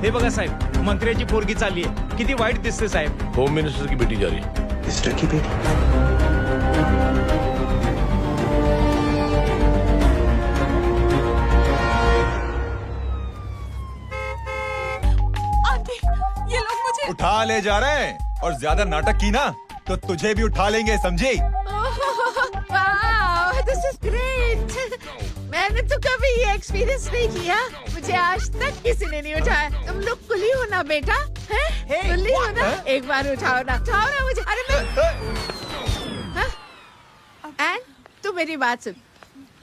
हे बघा साहेब, मंत्र्याची पोरगी चालली आहे. किती वाईट दिसते साहेब. होम मिनिस्टर की बेटी जा रही. मिनिस्टर की बेटी. आंटी, ये लोग मुझे उठा ले जा रहे हैं और ज्यादा नाटक की ना तो तुझे भी उठा लेंगे, समझी? This is great. मैंने तो कभी ये एक्सपीरियंस नहीं किया. मुझे आज तक किसी ने नहीं उठाया. तुम लोग कुली हो ना बेटा, हैं? कुली हो ना? एक बार उठाओ ना मुझे. अरे मैं एंड तू मेरी बात सुन.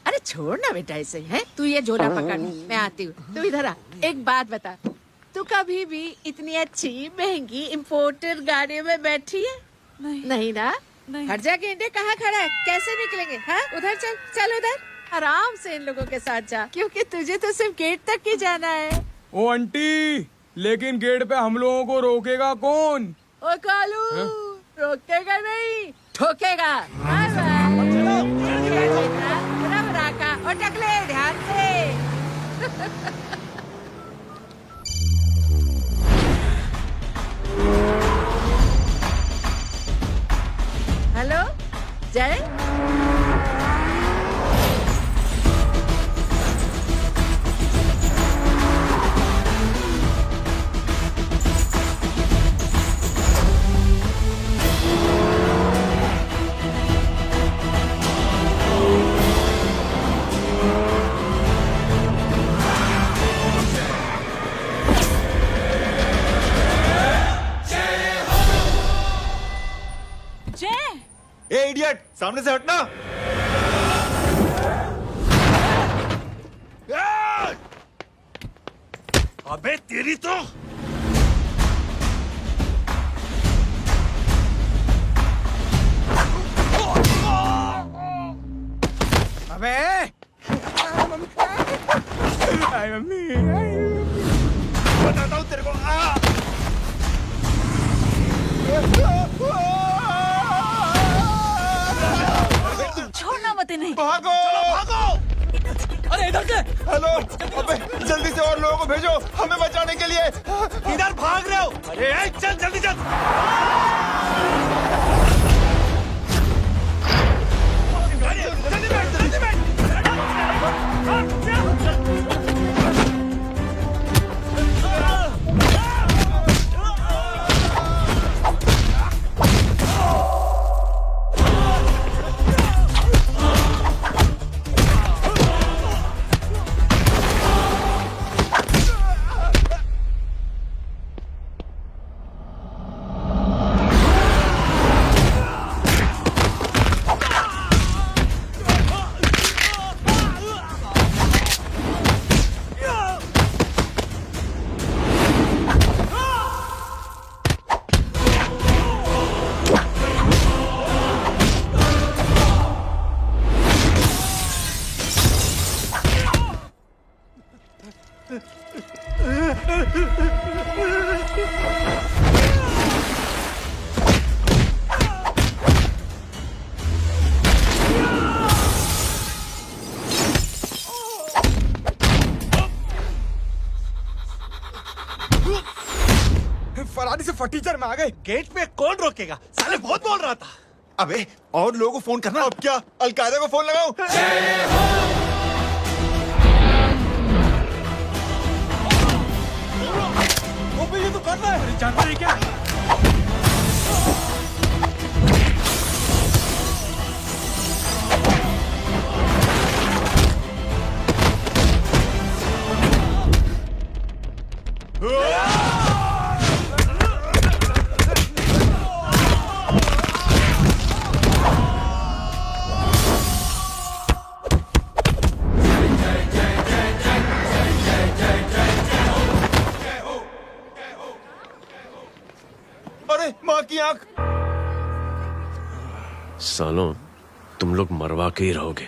अरे छोड़ ना बेटा इसे, हैं? तू ये झोला पकड़, मैं आती हूँ. तू इधर आ. एक बात बता, तू कभी भी इतनी अच्छी महंगी इम्पोर्टेड गाड़ी में बैठी है? नहीं ना. हट जा गेंडे, कहाँ खड़ा है? कैसे निकलेंगे? हाँ, उधर चल. चल उधर आराम से इन लोगों के साथ जा, क्योंकि तुझे तो सिर्फ गेट तक ही जाना है. ओ आंटी, लेकिन गेट पे हम लोगों को रोकेगा कौन? ओ कालू, रोकेगा नहीं, ठोकेगा. Bye bye. रब राका और टकले, ध्यान से. हेलो जय. ए इडियट, सामने से हटना. अबे तेरी तो. अबे मम्मी, बताता हूँ तेरे को. छोड़ना मत नहीं. भागो, भागो. अरे इधर से. हेलो, अबे जल्दी से और लोगों को भेजो हमें बचाने के लिए. इधर भाग रहे हो? अरे चल जल्दी चल. फरारी से फटीचर में आ गए. गेट पे कौन रोकेगा? साले बहुत बोल रहा था. अबे और लोगों को फोन करना. अब क्या अलकायदा को फोन लगाऊं? वो भी ये तो कर रहा है. जानता है क्या? अरे माँ की आंख. सालों, तुम लोग मरवा के ही रहोगे.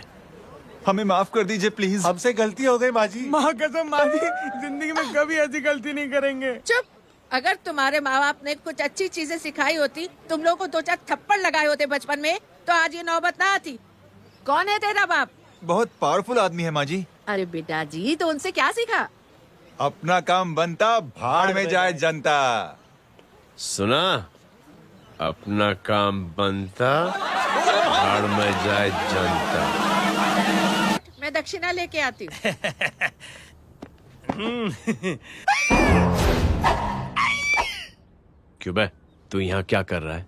हमें माफ कर दीजिए प्लीज. हमसे गलती हो गई माजी. माँ कसम माजी, जिंदगी में कभी ऐसी गलती नहीं करेंगे. चुप. अगर तुम्हारे माँ बाप ने कुछ अच्छी चीजें सिखाई होती, तुम लोगों को 2-4 थप्पड़ लगाए होते बचपन में, तो आज ये नौबत ना आती. कौन है तेरा बाप? बहुत पावरफुल आदमी है माँ जी. अरे बेटा जी, तो उनसे क्या सीखा? अपना काम बनता, भाड़ में जाए जनता। सुना? अपना काम बनता, भाड़ में जाए जनता। मैं दक्षिणा लेके आती हूँ। क्यों बे, तू यहाँ क्या कर रहा है?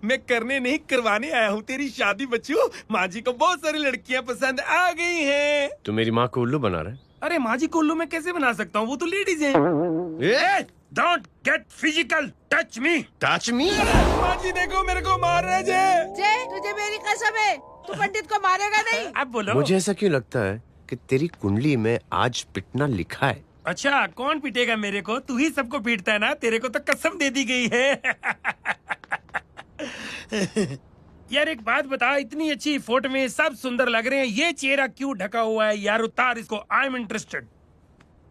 मैं करने नहीं करवाने आया हूँ तेरी शादी बच्चू। माँ जी को बहुत सारी लड़कियाँ पसंद आ गई हैं। तू मेरी माँ को उल्लू बना रहा है? अरे माँ जी को उल्लू मैं कैसे बना सकता हूँ, वो तो लेडीज हैं। Don't get physical, touch me. Touch me? माँ जी देखो मेरे को मार रहे जय। जय, तुझे मेरी कसम है, तू पंडित को मारेगा नहीं। अब बोलो। मुझे ऐसा क्यों लगता है कि तेरी कुंडली में आज पिटना लिखा है? अच्छा, कौन पीटेगा मेरे को? तू ही सबको पीटता है ना, तेरे को तो कसम दे दी गई है। यार एक बात बता, इतनी अच्छी फोटो में सब सुंदर लग रहे हैं, ये चेहरा क्यों ढका हुआ है? यार उतार इसको, आई एम इंटरेस्टेड।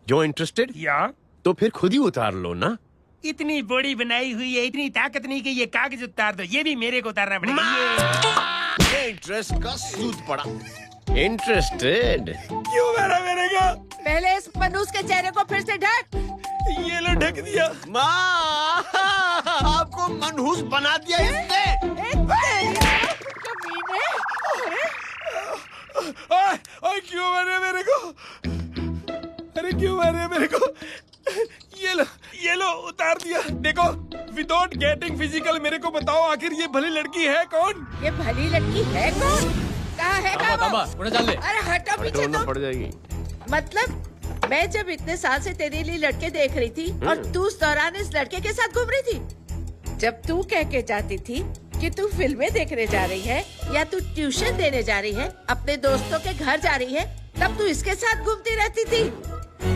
जो इंटरेस्टेड? या तो फिर खुद ही उतार लो ना। इतनी बॉडी बनाई हुई है, इतनी ताकत नहीं कि ये कागज उतार दो, ये भी मेरे को उतारना पड़ेगा। ये इंटरेस्ट का सूद पड़ा। इंटरेस्टेड? क्यों मारा मेरे का? पहले इस मनूस के चेहरे को फिर से ढक। ये लो ढक दिया। माँ, आपको मनहूस बना दिया इसने। ओए क्यों मारे मेरे को? अरे क्यों मारे मेरे को? ये लो उतार दिया। देखो, विदाउट गेटिंग फिजिकल मेरे को बताओ, आखिर ये भली लड़की है कौन? ये भली लड़की है कौन? कहाँ है अरे हटो पीछे हटोना तो। पड़ जाएगी। मतलब मैं जब इतने साल से तेरे लिए लड़के देख रही थी और तू उस दौरान इस लड़के के साथ घूम रही थी। जब तू कह के जाती थी कि तू फिल्में देखने जा रही है या तू ट्यूशन देने जा रही है, अपने दोस्तों के घर जा रही है, तब तू इसके साथ घूमती रहती थी।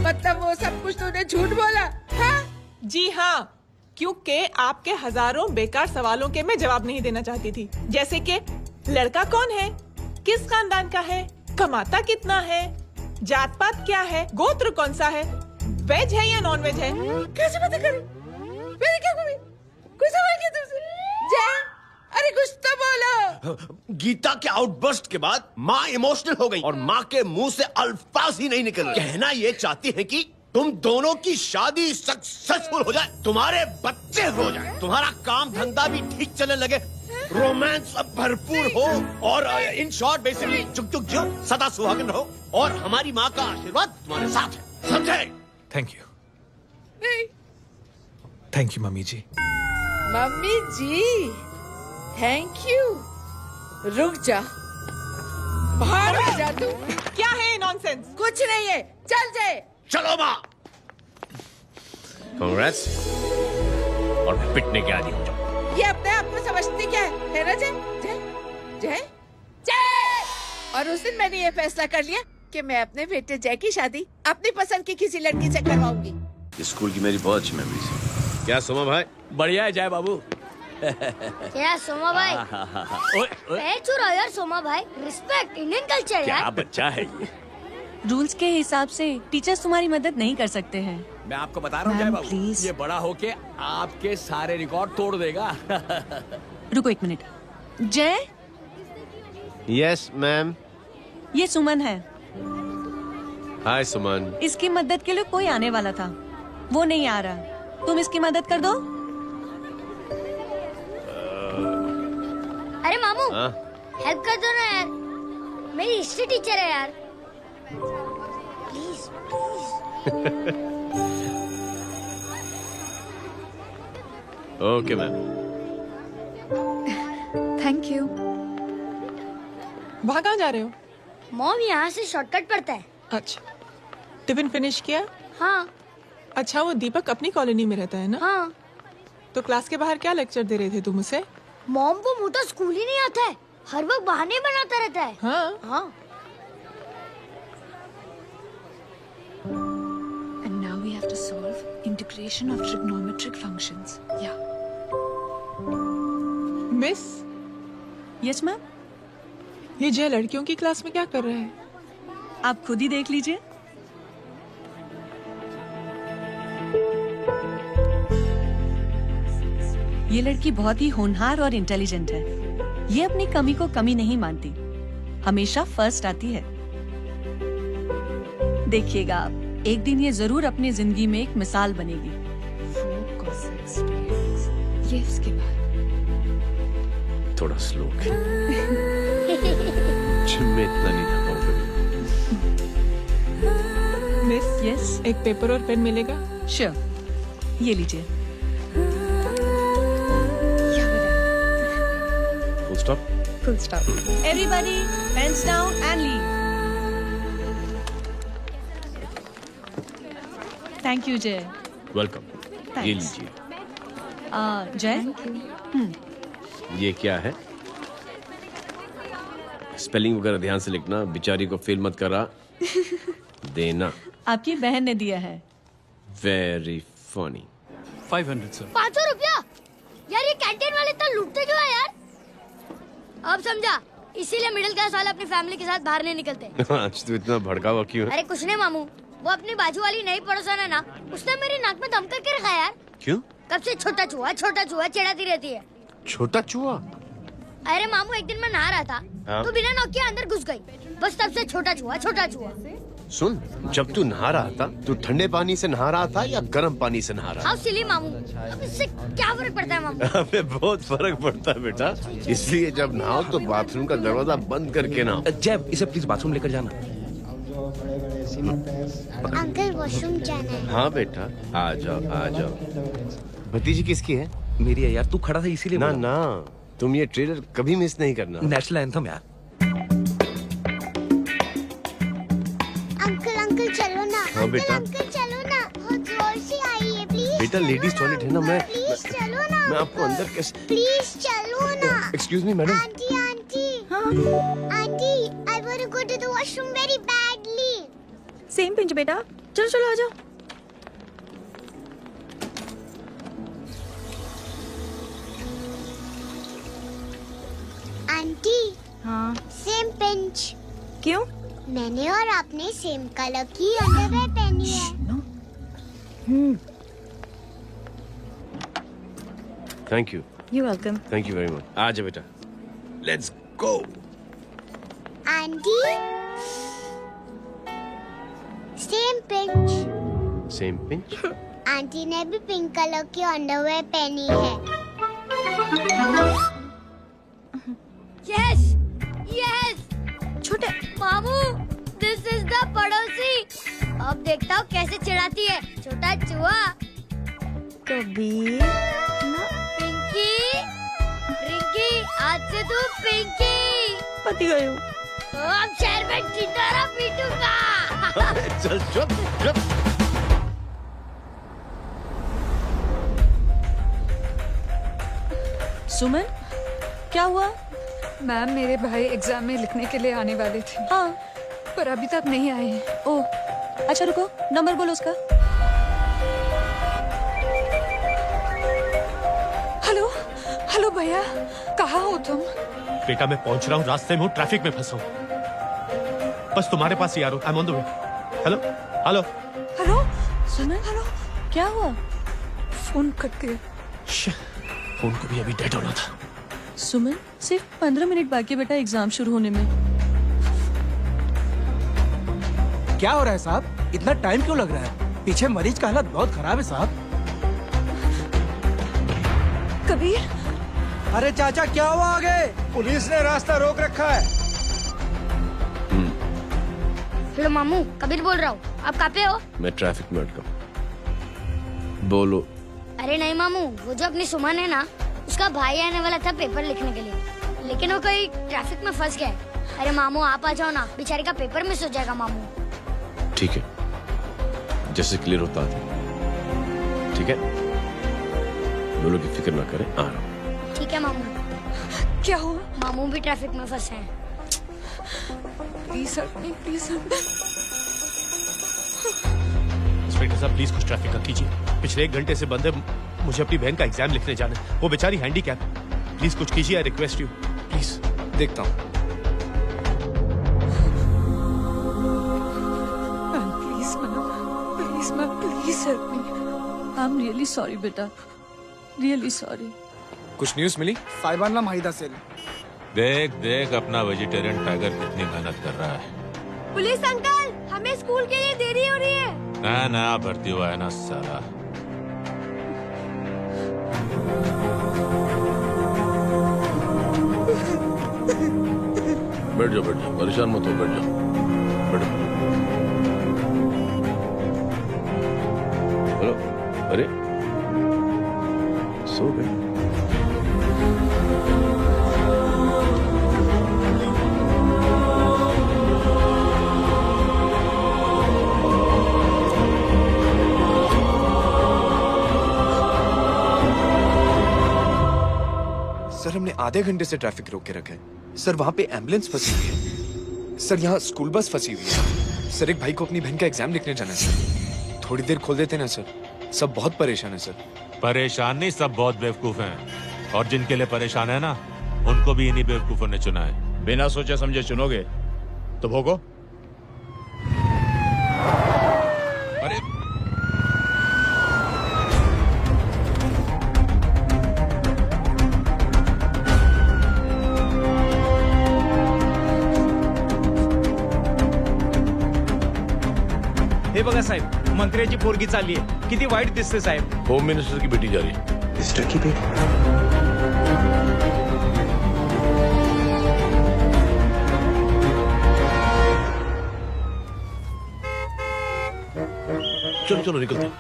मतलब वो सब कुछ तूने झूठ बोला? हाँ? जी हाँ, क्योंकि आपके हजारों बेकार सवालों के मैं जवाब नहीं देना चाहती थी। जैसे कि लड़का कौन है, किस खानदान का है, कमाता कितना है, जात पात क्या है, गोत्र कौन सा है, वेज है या नॉन वेज है। कैसे पता करूं? मैंने क्या कभी कोई सवाल किया तुमसे? जय, अरे कुछ तो बोलो। गीता के आउटबर्स्ट के बाद माँ इमोशनल हो गई और माँ के मुंह से अल्फाज ही नहीं निकल रहे। कहना ये चाहती है कि तुम दोनों की शादी सक्सेसफुल हो जाए, तुम्हारे बच्चे हो जाए, तुम्हारा काम धंधा भी ठीक चलने लगे, रोमांस अब भरपूर हो और इन शॉर्ट बेसिकली जुग जुग जियो, सदा सुहागन रहो और हमारी माँ का आशीर्वाद तुम्हारे साथ है। समझे? थैंक यू, नहीं, thank you mummy ji. Mummy ji thank you. रुक जा, बाहर आ जा तू। क्या है नॉनसेंस? कुछ नहीं है, चल जाए। चलो माँ। कांग्रेस और पिटने के आदि हो जाओ। ये अपने आप को समझती क्या है ना? जय जय जय जय। और उस दिन मैंने ये फैसला कर लिया कि मैं अपने बेटे जय की शादी अपनी पसंद की किसी लड़की से करवाऊंगी। स्कूल की मेरी बहुत अच्छी मेमोरीज है। क्या सोमा भाई? बढ़िया है जय बाबू। क्या सोमा भाई? पैर छुरा यार सोमा भाई, रिस्पेक्ट इंडियन कल्चर यार। क्या बच्चा है ये? रूल्स के हिसाब से टीचर्स तुम्हारी मदद नहीं कर सकते हैं। मैं आपको बता रहा हूँ जय मैम, बाबू, प्लीज। ये बड़ा होके आपके सारे रिकॉर्ड तोड़ देगा। रुको एक मिनट। जय, यस मैम। ये सुमन है। हाय सुमन। इसकी मदद के लिए कोई आने वाला था, वो नहीं आ रहा। तुम इसकी मदद कर दो। अरे मामू हाँ? हेल्प कर दो ना यार, मेरी हिस्ट्री टीचर है यार। Please please. Okay ma'am. Thank you. वहाँ कहाँ जा रहे हो? मॉम यहाँ से शॉर्टकट पड़ता है। अच्छा, टिफिन फिनिश किया? हाँ अच्छा, वो दीपक अपनी कॉलोनी में रहता है ना? हाँ। तो क्लास के बाहर क्या लेक्चर दे रहे थे तुम उसे? मॉम को मुँह तो स्कूल ही नहीं आता है, हर वक्त बहाने बनाता रहता है। हाँ हाँ। And now we have to solve integration of trigonometric functions. Yeah. Miss, Yes, ma'am. ये जय लड़कियों की क्लास में क्या कर रहा है? आप खुद ही देख लीजिए। ये लड़की बहुत ही होनहार और इंटेलिजेंट है। ये अपनी कमी को कमी नहीं मानती, हमेशा फर्स्ट आती है। देखिएगा आप। एक दिन ये जरूर अपनी जिंदगी में एक मिसाल बनेगी। ये उसके बाद थोड़ा स्लो जिम में इतना नहीं था कॉन्फिडेंट। मिस, यस, एक पेपर और पेन मिलेगा? श्योर, ये लीजिए। Full stop. Full stop. Everybody pens down and leave. Thank you Jay. Welcome. ये लीजिए। जय, ये क्या है? स्पेलिंग वगैरह ध्यान से लिखना, बिचारी को फेल मत करा देना। आपकी बहन ने दिया है। Very funny. 500 सर। 500 रुपया? यार ये कैंटीन वाले तो लूटते क्यों है यार? अब समझा, इसीलिए मिडिल क्लास वाले अपनी फैमिली के साथ बाहर नहीं निकलते। आज तो इतना भड़का हुआ क्यों है? अरे कुछ नहीं मामू, वो अपनी बाजू वाली नई पड़ोसन है ना, उसने मेरी नाक में दम करके रखा यार। क्यों? कब से छोटा चूहा चिढ़ाती रहती है। छोटा चूहा? अरे मामू, एक दिन मैं नहा रहा था तो बिना नॉक के अंदर घुस गई, बस तब से छोटा चूहा। सुन, जब तू नहा रहा था तू ठंडे पानी से नहा रहा था या गर्म पानी से नहा रहा हाउ सिली मामू, अब इससे क्या फर्क पड़ता है मामू? था? हमें बहुत फर्क पड़ता है बेटा, इसलिए जब नहाओ तो बाथरूम का दरवाजा बंद करके नहाओ। जय, इसे प्लीज बाथरूम लेकर जाना। अंकल वॉशरूम जाना है। हाँ बेटा, आ जाओ आ जाओ। भतीजी किसकी है? मेरी है यार, तू खड़ा था इसीलिए ना ना, तुम ये ट्रेलर कभी मिस नहीं करना। नेशनल एंथम यार। अंकल चलो ना। हाँ बेटा। अंकल चलो ना, बहुत जोर से आई है प्लीज। बेटा लेडीज टॉयलेट है ना, मैं चलो ना। मैं आपको अंदर कैसे? प्लीज चलो ना। Excuse me madam. Aunty I want to go to the washroom very badly. Same pinch बेटा, चलो आ जाओ। आंटी, हाँ सेम पिंच। क्यों? मैंने और आपने सेम कलर की अंडरवेयर पहनी है। Thank you welcome. Thank you very much. आ जाओ बेटा, let's go. Aunty, same pinch. Same pinch? Aunty ने भी पिंक कलर की अंडरवेयर पहनी है। Yes yes. छोटे मामू, दिस इज द पड़ोसी। अब देखता हूँ कैसे चिढ़ाती है छोटा चूहा। कबीर ना पिंकी, रिंकी, आज से तू पिंकी। पति गए हो। अब शहर में टिटोरा पीटूंगा। चल चुप चुप। सुमन, क्या हुआ? मैम, मेरे भाई एग्जाम में लिखने के लिए आने वाले थे, हाँ, पर अभी तक नहीं आए हैं। ओह, अच्छा रुको, नंबर बोलो उसका। हेलो भैया, कहाँ हो तुम? बेटा मैं पहुंच रहा हूँ, रास्ते में हूँ, ट्रैफिक में फंसा हूँ, बस तुम्हारे पास ही आ रहा हूँ। I am on the way. Hello hello hello Suman, hello, क्या हुआ? फोन कट गया। फोन को भी अभी डेड होना था। सुमन, सिर्फ 15 मिनट बाकी बेटा एग्जाम शुरू होने में। क्या हो रहा है साहब? इतना टाइम क्यों लग रहा है? पीछे मरीज का हालत बहुत खराब है साहब। कबीर, अरे चाचा क्या हुआ आगे? पुलिस ने रास्ता रोक रखा है। हेलो मामू, कबीर बोल रहा हूँ। आप कहाँ पे हो? मैं ट्रैफिक में अटका। बोलो। अरे नहीं मामू, वो जो अपनी सुमन है ना, उसका भाई आने वाला था पेपर लिखने के लिए, लेकिन वो कहीं ट्रैफिक में फंस गया। अरे मामू आप आ जाओ ना, बेचारी का पेपर मिस हो जाएगा मामू। ठीक है, जैसे क्लियर होता है। ठीक है, बोलो की फिक्र ना करें, आ रहा हूँ। ठीक है मामू। क्या हुआ? मामू भी ट्रैफिक में फंसे हैं। Please help me, please help. Inspector साहब प्लीज कुछ ट्रैफिक का कीजिए, पिछले 1 घंटे से बंद है, मुझे अपनी बहन का एग्जाम लिखने जाना है, वो बेचारी हैंडीकैप। प्लीज कुछ कीजिए, आई रिक्वेस्ट यू प्लीज। देखता हूँ। Please ma'am, please help me. I am really sorry बेटा, रियली सॉरी। कुछ न्यूज़ मिली? साहिबाना माहिदा सेल। देख देख अपना वेजिटेरियन टाइगर कितनी मेहनत कर रहा है। पुलिस अंकल, हमें स्कूल के लिए देरी हो रही है। नया भर्ती हुआ है ना साला। बैठ जाओ परेशान मत हो, बैठ जाओ बैठो। हेलो, अरे सो गए? सर हमने आधे घंटे से ट्रैफिक रोक के रखा है। सर वहाँ पे एम्बुलेंस फंसी हुई है। सर यहाँ स्कूल बस फंसी हुई है। सर एक भाई को अपनी बहन का एग्जाम लिखने जाना है सर। थोड़ी देर खोल देते ना सर। सब बहुत परेशान है सर। परेशान नहीं, सब बहुत बेवकूफ हैं। और जिनके लिए परेशान है ना, उनको भी इन्हीं बेवकूफों ने चुना है। बिना सोचे समझे चुनोगे तो भोगो। अरे हे बघा साहेब, मंत्र्याची पोरगी चालली आहे. किती वाईट दिसते साहेब. होम मिनिस्टर की बेटी जा रही है. मिनिस्टर की बेटी? चलो चलो निकलते हैं.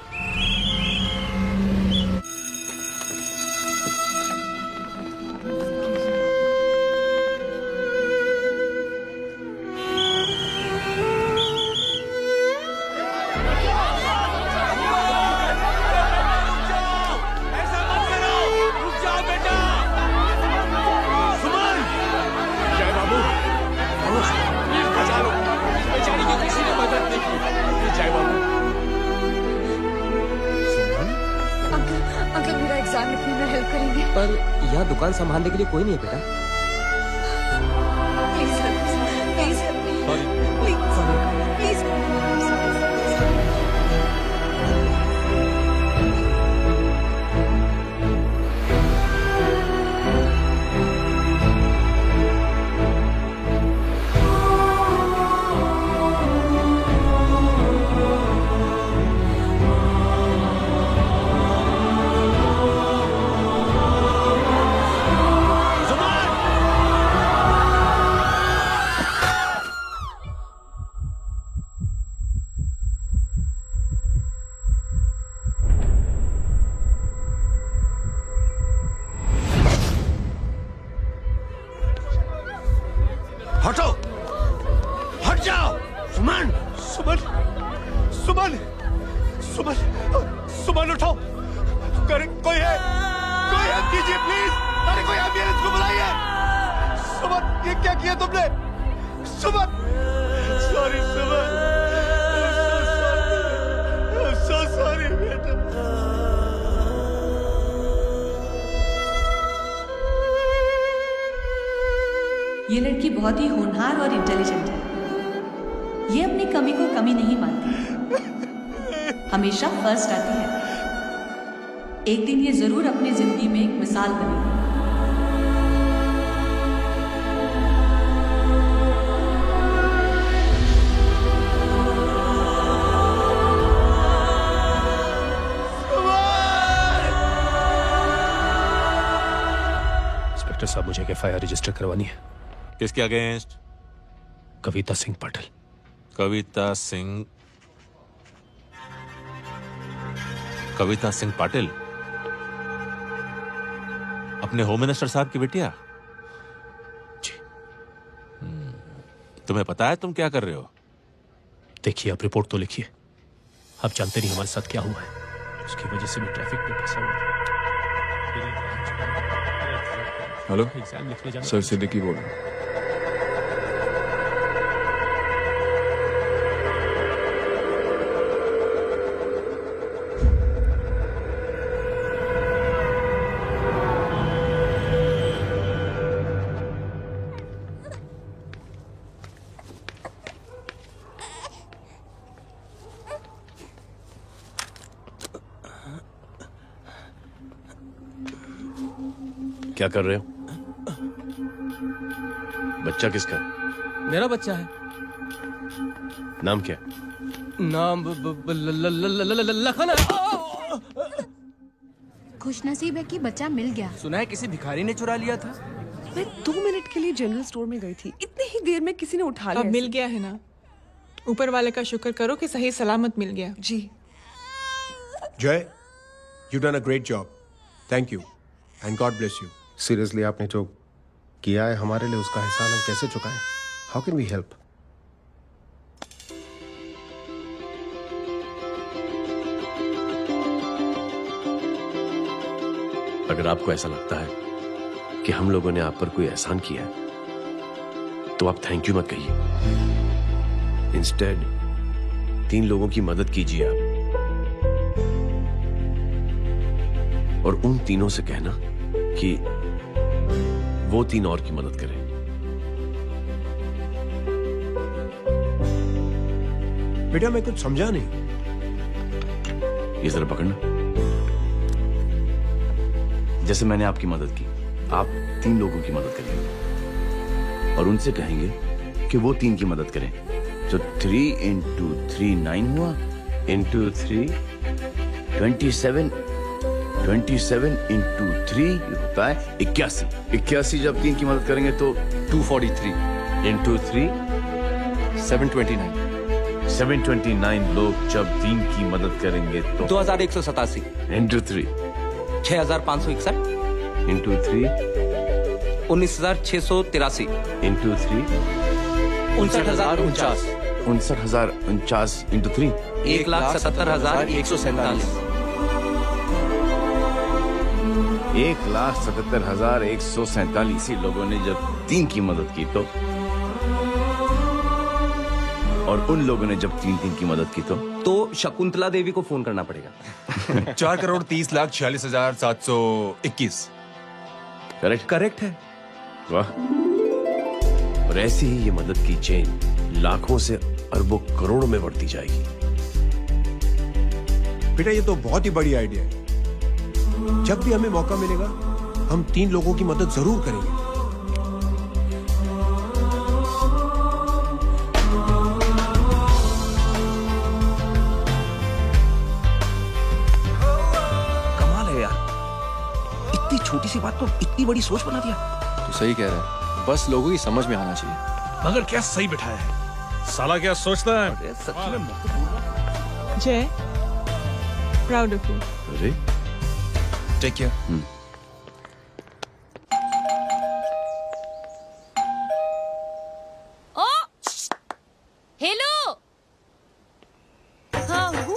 अंकल मेरा एग्जाम लिखने में हेल्प करेंगे? पर यहाँ दुकान संभालने के लिए कोई नहीं है बेटा. प्लीज प्लीज प्लीज हटो, हट जाओ. सुमन, सुमन, सुमन, सुमन, सुमन उठो. कोई है कीजिए प्लीज. अरे कोई एम्बुलेंस को बुलाइए. सुमन, ये क्या किया तुमने? Suman, sorry Suman, I'm so sorry बेटा. ये लड़की बहुत ही होनहार और इंटेलिजेंट है। ये अपनी कमी को कमी नहीं मानती, हमेशा फर्स्ट आती है। एक दिन ये जरूर अपनी जिंदगी में एक मिसाल बनेगी। इंस्पेक्टर साहब, मुझे एफआईआर रजिस्टर करवानी है। किसके अगेंस्ट? कविता सिंह पाटिल। कविता सिंह पाटिल अपने होम मिनिस्टर साहब की बेटिया? जी। तुम्हें पता है तुम क्या कर रहे हो? देखिए, आप रिपोर्ट तो लिखिए। आप जानते नहीं हमारे साथ क्या हुआ है। उसकी वजह से मैं ट्रैफिक में फंसा हुआ था। हेलो एग्जाम लिखने जाना। सर सिद्दीकी बोल रहा हूं। क्या कर रहे हो? बच्चा किसका है? मेरा बच्चा है। नाम क्या है? नाम लखन। खुशनसीब है कि बच्चा मिल गया। सुना है किसी भिखारी ने चुरा लिया था। मैं 2 मिनट के लिए जनरल स्टोर में गई थी, इतनी ही देर में किसी ने उठा लिया। अब मिल गया है ना, ऊपर वाले का शुक्र करो कि सही सलामत मिल गया। जी जय, you done a great job, thank you and God bless you. Seriously आपने जो किया है हमारे लिए, उसका एहसान हम कैसे चुकाएं? How can we help? अगर आपको ऐसा लगता है कि हम लोगों ने आप पर कोई एहसान किया है तो आप थैंक यू मत कहिए। इंस्टेड 3 लोगों की मदद कीजिए आप, और उन तीनों से कहना कि वो 3 और की मदद करें। बेटा मैं कुछ समझा नहीं। ये जरा पकड़ना। जैसे मैंने आपकी मदद की, आप 3 लोगों की मदद करेंगे और उनसे कहेंगे कि वो 3 की मदद करें। तो 3 into 3 9 हुआ, into 3 27, 27 into 3 होता है 81। 81 जब 3 की मदद करेंगे तो 243 into 3 729। 729 लोग जब 3 की मदद करेंगे तो 2187 into 3 6561 into 3 19683 into 3 59049 59,049 into 3 1,77,147 1,77,147 लोगों ने जब 3 की मदद की तो, और उन लोगों ने जब 3 की मदद की तो शकुंतला देवी को फोन करना पड़ेगा। 4,30,40,721। करेक्ट है। वाह। और ऐसी ही ये मदद की चेन लाखों से अरबों करोड़ों में बढ़ती जाएगी। बेटा ये तो बहुत ही बड़ी आइडिया है। जब भी हमें मौका मिलेगा हम 3 लोगों की मदद जरूर करेंगे। छोटी सी बात को इतनी बड़ी सोच बना दिया। तो सही कह रहा है, बस लोगों की समझ में आना चाहिए। मगर क्या सही बिठाया है, साला क्या सोचता है। जय, प्राउड ऑफ यू। अरे टेक केयर। ओ हेलो, हाँ हूँ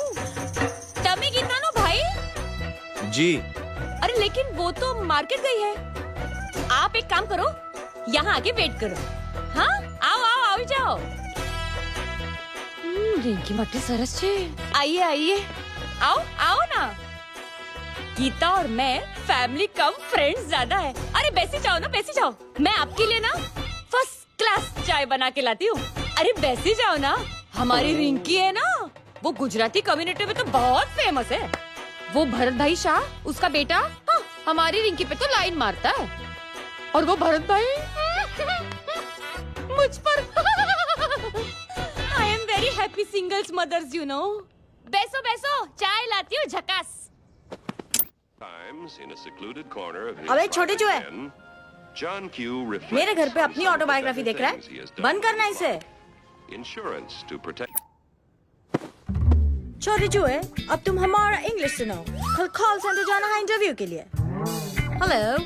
तमी कितना नो भाई जी। अरे लेकिन वो तो मार्केट गई है। आप एक काम करो, यहाँ आके वेट करो। हाँ आओ आओ आओ जाओ। रिंकी मट्टी सरस छे। आइए आइए, आओ आओ ना। गीता और मैं फैमिली कम फ्रेंड्स ज्यादा है। अरे बैसी जाओ ना, बैसी जाओ। मैं आपके लिए ना फर्स्ट क्लास चाय बना के लाती हूँ। अरे बैसी जाओ ना। हमारी रिंकी है ना, वो गुजराती कम्युनिटी में तो बहुत फेमस है। वो भरत भाई शाह, उसका बेटा, हाँ, हमारी रिंकी पे तो लाइन मारता है। और वो भरत भाई मुझ पर। I am very happy singles mothers you know. बैसो बैसो, चाय लाती हूँ झकास। अबे छोटे चूहे, मेरे घर पे अपनी ऑटोबायोग्राफी देख रहा है? बंद करना इसे। छोटे चूहे, अब तुम हमारा इंग्लिश सुनो। कल कॉल सेंटर जाना है इंटरव्यू के लिए। Hello,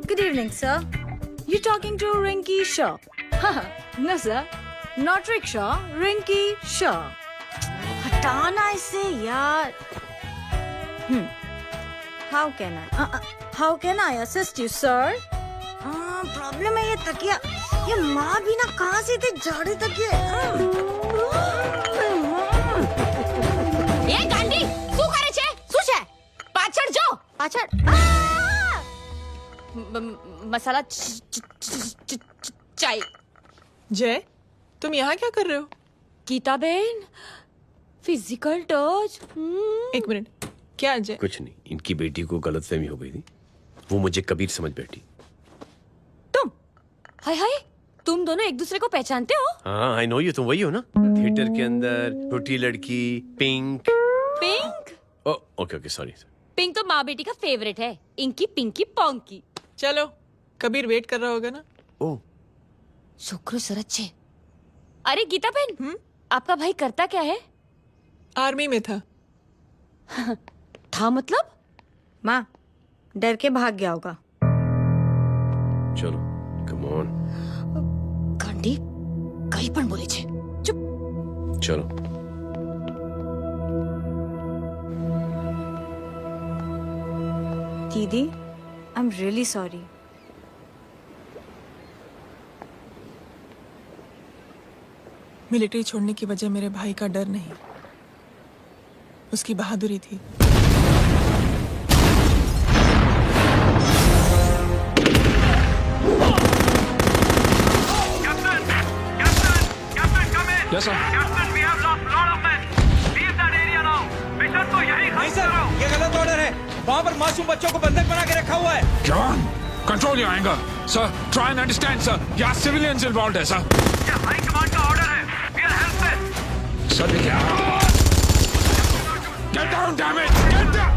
good evening sir. You talking to Rinky Shaw? No sir, not rickshaw, Rinky Shaw. हटाना इसे यार। How can I assist you sir? Problem है ये तकिया, ये माँ भी ना कहाँ से थे झाड़े तकिए। એ ગાંડી શું કરે છે? શું છે? પાછળ જો, પાછળ। મસાલા चाय। जय, तुम यहाँ क्या कर रहे हो? गीता बहन, फिजिकल टच। एक मिनट, क्या जय? कुछ नहीं, इनकी बेटी को गलतफहमी हो गई थी, वो मुझे कबीर समझ बैठी। तुम हाय हाय तुम दोनों एक दूसरे को पहचानते हो? हाँ आई नो यू, तुम वही हो ना थिएटर के अंदर छोटी लड़की pink. Pink? Okay okay sorry. Pink तो माँ बेटी का फेवरेट है, इंकी पिंकी पोंकी। चलो, कबीर वेट कर रहा होगा ना। ओ शुक्र सरच्चे। अरे गीता बहन, आपका भाई करता क्या है? आर्मी में था। था मतलब? माँ डर के भाग गया होगा। चलो कम ऑन। गांडी कहीं पण बोले छे। चुप। चलो दीदी I am really sorry. Military छोड़ने की वजह मेरे भाई का डर नहीं, उसकी बहादुरी थी। Yes, sir. नहीं सर, ये गलत ऑर्डर है। वहाँ पर मासूम बच्चों को बंधक बना के रखा हुआ है। John, control your anger. Sir, try and understand, sir. यहाँ civilians involved है, sir. ये हाई कमांड का ऑर्डर है। We are helpless. Sir, देखिए। Get down, damn it! Get down!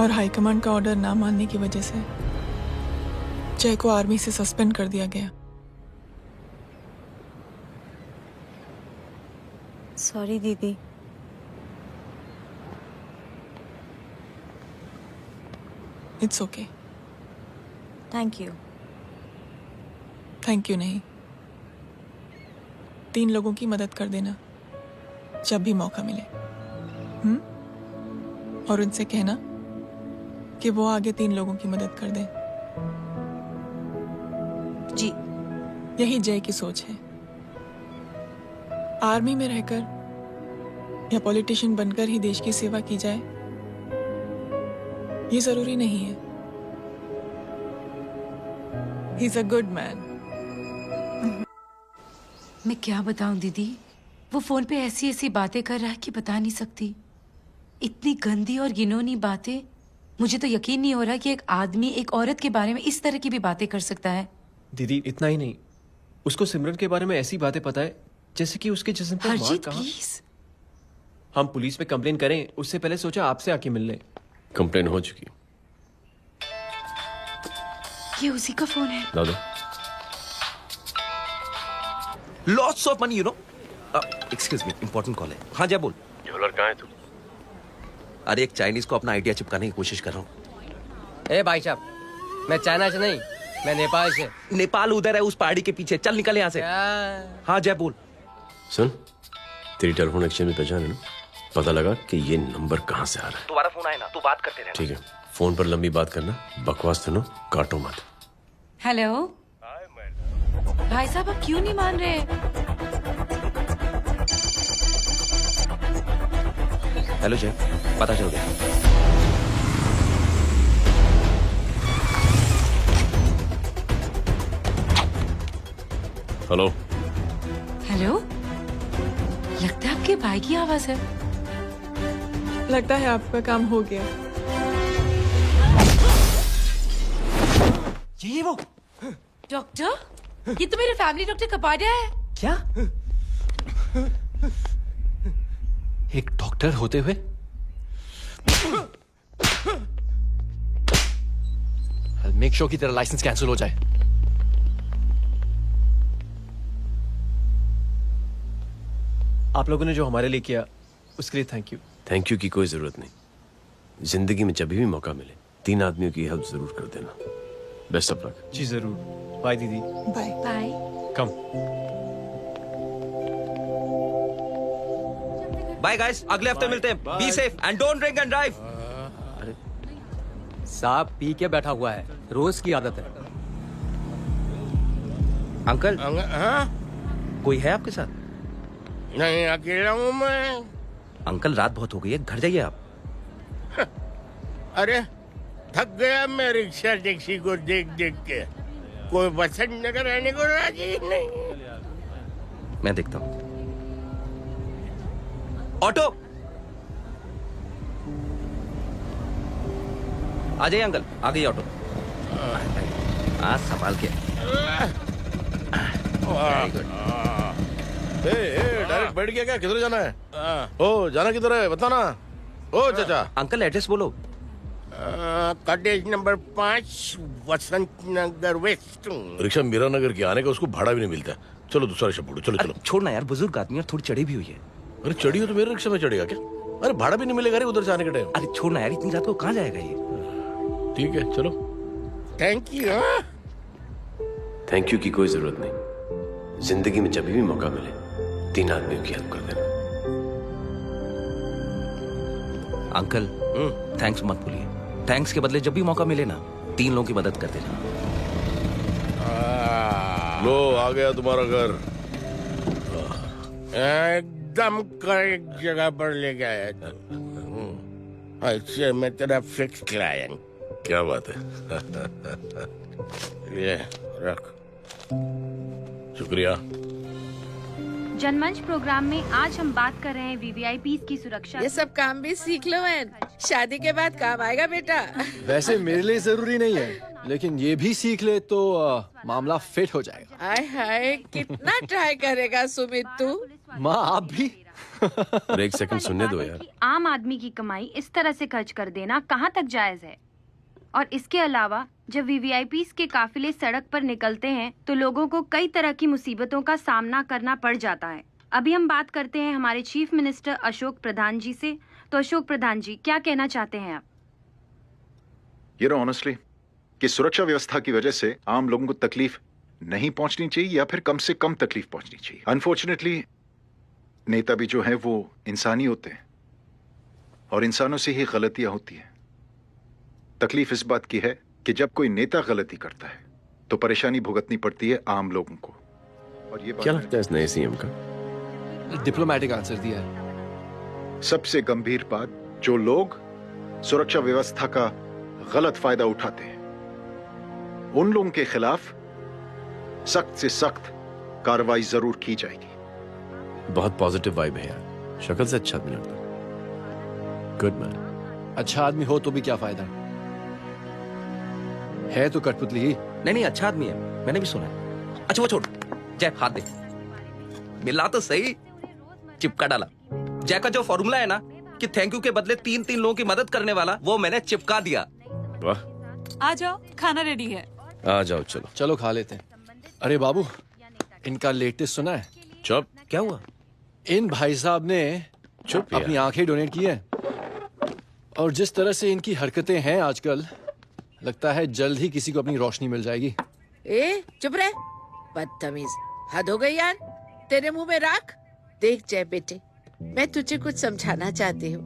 और हाईकमांड का ऑर्डर ना मानने की वजह से जय को आर्मी से सस्पेंड कर दिया गया। सॉरी दीदी। It's okay. Thank you. Thank you नहीं, 3 लोगों की मदद कर देना जब भी मौका मिले। और उनसे कहना कि वो आगे 3 लोगों की मदद कर दे। जी। यही जय की सोच है। आर्मी में रहकर या पॉलिटिशियन बनकर ही देश की सेवा की जाए, ये जरूरी नहीं है। He is a good man. मैं क्या बताऊं दीदी, वो फोन पे ऐसी ऐसी बातें कर रहा है कि बता नहीं सकती। इतनी गंदी और घिनौनी बातें। मुझे तो यकीन नहीं हो रहा कि एक आदमी एक औरत के बारे में इस तरह की भी बातें कर सकता है। दीदी इतना ही नहीं, उसको सिमरन के बारे में ऐसी बातें पता है जैसे कि उसके जिस्म पर मार हरजीत कहाँ। प्लीज। हम पुलिस में कंप्लेन करें उससे पहले सोचा आपसे आके मिल लें। कंप्लेन हो चुकी। ये उसी का फोन है। ला दो। Lots of money you know. Excuse me, important call है। हाँ जा बोल। ज्वेलर कहाँ है तू? अरे एक चाइनीज को अपना आइडिया चिपकाने की कोशिश कर रहा हूँ। ए भाई साहब, मैं चाइना से नहीं, मैं नेपाल से। नेपाल उधर है, उस पहाड़ी के पीछे। चल निकल यहाँ से। हाँ जय बोल। सुन, तेरी टेलीफोन एक्सचेंज में पहचान है ना? पता लगा कि ये नंबर कहाँ से आ रहा है। दोबारा फोन आए ना तो बात करते रहना। ठीक है, फोन पर लंबी बात करना, बकवास सुनो, काटो मत। हेलो भाई साहब, आप क्यों नहीं मान रहे? हेलो जय, पता चल गया। हेलो हेलो, लगता है आपके भाई की आवाज है। लगता है आपका काम हो गया। ये वो डॉक्टर, ये तो मेरे फैमिली डॉक्टर कपाडिया है। क्या? एक डॉक्टर होते हुए? मेक श्योर कि तेरा लाइसेंस कैंसिल हो जाए। आप लोगों ने जो हमारे लिए किया उसके लिए थैंक यू। थैंक यू की कोई जरूरत नहीं। जिंदगी में जब भी मौका मिले 3 आदमियों की हेल्प जरूर कर देना। Best of luck. जी जरूर। बाय दीदी। Bye bye. Come. Bye guys, अगले हफ्ते मिलते हैं। Be safe and don't drink and drive. साहब पी के बैठा हुआ है, रोज की आदत है। अंकल, हाँ? कोई है आपके साथ? नहीं, अकेला हूँ मैं। अंकल रात बहुत हो गई है, घर जाइए आप। अरे थक गया मैं रिक्शा टैक्सी को देख देख के। कोई वसंत नगर रहने को राजी नहीं। मैं देखता हूँ। ऑटो आ जाइए अंकल, आ गई ऑटो। आज संभाल के। डायरेक्ट बैठ गया क्या? किधर जाना है? ओ जाना किधर है बताना। ओ चाचा। अंकल एड्रेस बोलो। कॉटेज नंबर 5 वसंत नगर वेस्ट। रिक्शा मीरा नगर की आने का उसको भाड़ा भी नहीं मिलता। चलो दूसरा रिक्शा पकड़ो। चलो चलो। छोड़ना यार, बुजुर्ग आदमी और थोड़ी चढ़ी भी हुई है। अरे चढ़ी हो तो मेरे रिक्शा में चढ़ेगा क्या? अरे भाड़ा भी नहीं मिलेगा रे उधर से आने के टाइम। अरे छोड़ना यार, इतनी रात को कहाँ जाएगा ये? ठीक है चलो। Thank you. थैंक यू की कोई जरूरत नहीं। जिंदगी में जब भी मौका मिले 3 आदमियों की हेल्प कर देना। अंकल थैंक्स मत भूलिए। थैंक्स के बदले जब भी मौका मिले ना 3 लोगों की मदद कर देना। लो आ गया तुम्हारा घर। एकदम करेक्ट जगह पर ले गया। ऐसे मैं तेरा फिक्स क्लाइंट। क्या बात है। ये रख। शुक्रिया। जनमंच प्रोग्राम में आज हम बात कर रहे हैं वीवीआईपी की सुरक्षा। ये सब काम भी सीख लो एन, शादी के बाद काम आएगा बेटा। वैसे मेरे लिए जरूरी नहीं है, लेकिन ये भी सीख ले तो मामला फिट हो जाएगा। हाय हाय, कितना ट्राई करेगा सुमित तू? माँ आप भी। और एक सेकंड सुनने दो यार। आम आदमी की कमाई इस तरह से खर्च कर देना कहाँ तक जायज है? और इसके अलावा जब वीवीआईपी के काफिले सड़क पर निकलते हैं तो लोगों को कई तरह की मुसीबतों का सामना करना पड़ जाता है। अभी हम बात करते हैं हमारे चीफ मिनिस्टर अशोक प्रधान जी से। तो अशोक प्रधान जी, क्या कहना चाहते हैं आप? ये ऑनेस्टली कि सुरक्षा व्यवस्था की वजह से आम लोगों को तकलीफ नहीं पहुंचनी चाहिए या फिर कम से कम तकलीफ पहुंचनी चाहिए। अनफॉर्चुनेटली नेता भी जो है वो इंसानी होते हैं और इंसानों से ही गलतियां होती हैं। तकलीफ इस बात की है कि जब कोई नेता गलती करता है तो परेशानी भुगतनी पड़ती है आम लोगों को। और ये क्या लगता है इस नए सीएम का? डिप्लोमेटिक आंसर दिया है। सबसे गंभीर बात, जो लोग सुरक्षा व्यवस्था का गलत फायदा उठाते हैं उन लोगों के खिलाफ सख्त से सख्त कार्रवाई जरूर की जाएगी। बहुत पॉजिटिव वाइब है यार। शक्ल से अच्छा आदमी लगता है। Good man. अच्छा आदमी हो तो भी क्या फायदा है तो कठपुतली ही। नहीं अच्छा आदमी है, मैंने भी सुना है। अच्छा वो छोड़, जय हाथ दे। मिला तो सही, चिपका डाला। जय का जो फॉर्मूला है ना कि थैंक यू के बदले 3 लोगों की मदद करने वाला, वो मैंने चिपका दिया। वाह। आ जाओ, खाना रेडी है। आ जाओ चलो। चलो खा लेते हैं। अरे बाबू, इनका लेटेस्ट सुना है? चुप। क्या हुआ? इन भाई साहब ने चुप यार। अपनी आंखें डोनेट की है। और जिस तरह से इनकी हरकतें हैं आजकल, लगता है जल्द ही किसी को अपनी रोशनी मिल जाएगी। ए चुप रहे, बदतमीज, हद हो गई यार। तेरे मुंह में राख। देख जय बेटे, मैं तुझे कुछ समझाना चाहती हूँ।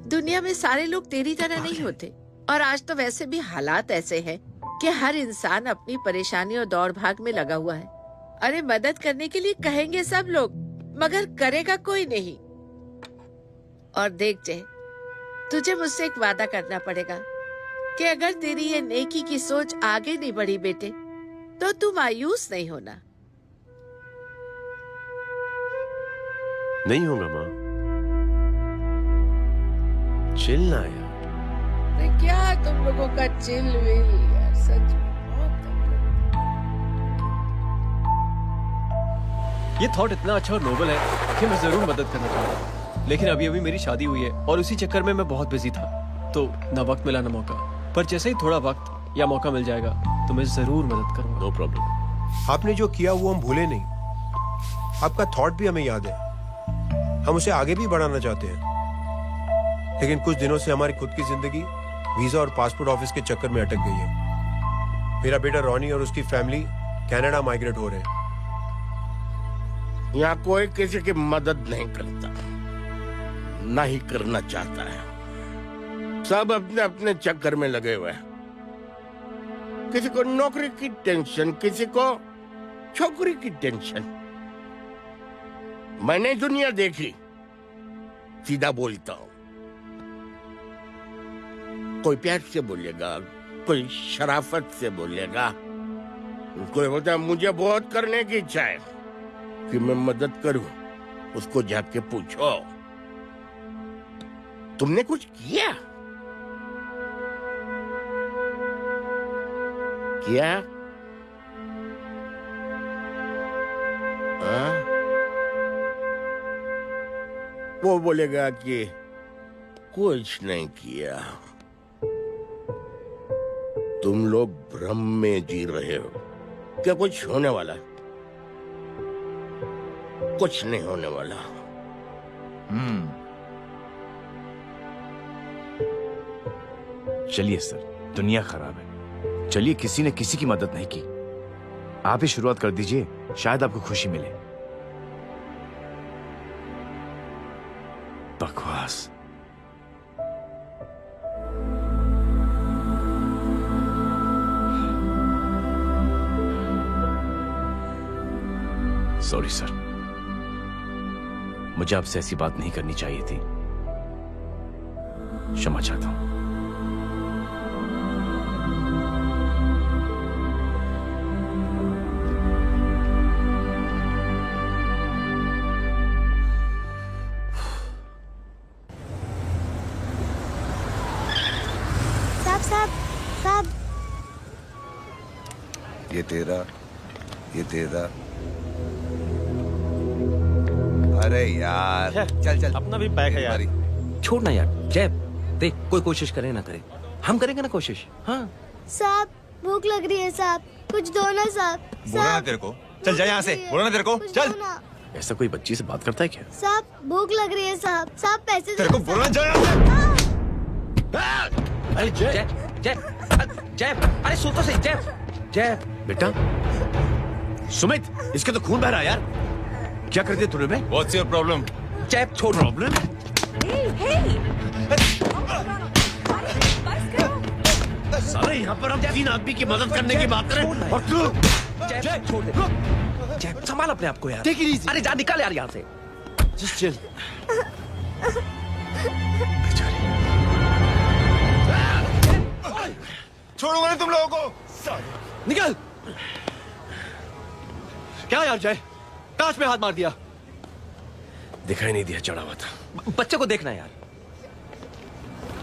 दुनिया में सारे लोग तेरी तरह नहीं होते, और आज तो वैसे भी हालात ऐसे हैं कि हर इंसान अपनी परेशानी और दौड़ भाग में लगा हुआ है। अरे मदद करने के लिए कहेंगे सब लोग, मगर करेगा कोई नहीं। और देख जय, तुझे मुझसे एक वादा करना पड़ेगा कि अगर तेरी ये नेकी की सोच आगे नहीं बढ़ी बेटे, तो तू मायूस नहीं होना। नहीं होगा माँ। चिल ना यार। अरे क्या तुम लोगों का चिल विल यार, सच में ये थॉट इतना अच्छा और नोबल है कि मैं जरूर मदद करना चाहूंगा, लेकिन अभी अभी मेरी शादी हुई है और उसी चक्कर में मैं बहुत बिजी था, तो ना वक्त मिला ना मौका। पर जैसे ही थोड़ा वक्त या मौका मिल जाएगा तो मैं जरूर मदद करूंगा। No problem. आपने जो किया वो हम भूले नहीं। आपका थॉट भी हमें याद है, हम उसे आगे भी बढ़ाना चाहते हैं, लेकिन कुछ दिनों से हमारी खुद की जिंदगी वीजा और पासपोर्ट ऑफिस के चक्कर में अटक गई है। मेरा बेटा रॉनी और उसकी फैमिली कनाडा माइग्रेट हो रहे हैं। यहाँ कोई किसी की मदद नहीं करता, ना ही करना चाहता है। सब अपने अपने चक्कर में लगे हुए हैं। किसी को नौकरी की टेंशन, किसी को छोकरी की टेंशन। मैंने दुनिया देखी, सीधा बोलता हूं। कोई प्यार से बोलेगा, कोई शराफत से बोलेगा, कोई बोलता है मुझे बहुत करने की इच्छा है कि मैं मदद करूं। उसको जाके पूछो तुमने कुछ किया? किया? हाँ? वो बोलेगा कि कुछ नहीं किया। तुम लोग भ्रम में जी रहे हो क्या कुछ होने वाला? कुछ नहीं होने वाला। चलिए सर, दुनिया खराब है, चलिए किसी ने किसी की मदद नहीं की, आप ही शुरुआत कर दीजिए, शायद आपको खुशी मिले। बकवास। सॉरी सर, मुझे आपसे ऐसी बात नहीं करनी चाहिए थी, क्षमा चाहता हूं। साहब, ये तेरा। अरे यार, चल अपना भी बैग है यार। छोड़ ना यार, जय देख, कोई कोशिश करे ना करे, हम करेंगे ना कोशिश। हाँ साहब, भूख लग रही है साहब, कुछ दो ना साहब। बोला ना तेरे को, चल जा यहाँ से, बोला ना तेरे को, चल। ऐसा कोई बच्ची से बात करता है क्या? साहब भूख लग रही है साहब, साहब पैसे तेरे को बोला जा यहाँ से। अरे जय जय जय, अरे सो तो सही। जय बेटा, सुमित, इसके तो खून बह रहा है यार। क्या कर दिया तूने बे? What's your problem? जय छोड़। प्रॉब्लम? साले यहाँ पर हम 3 आदमी की मदद करने की बात करें और तू जय छोड़ दे। जय संभाल अपने आप को यार। Take it easy. अरे जा, निकल यार यहाँ से। Just chill. छोड़ूंगा नहीं तुम लोगों को। निकल। क्या यार जय, कांच में हाथ मार दिया। दिखाई नहीं दिया, चढ़ा हुआ था। बच्चे को देखना यार।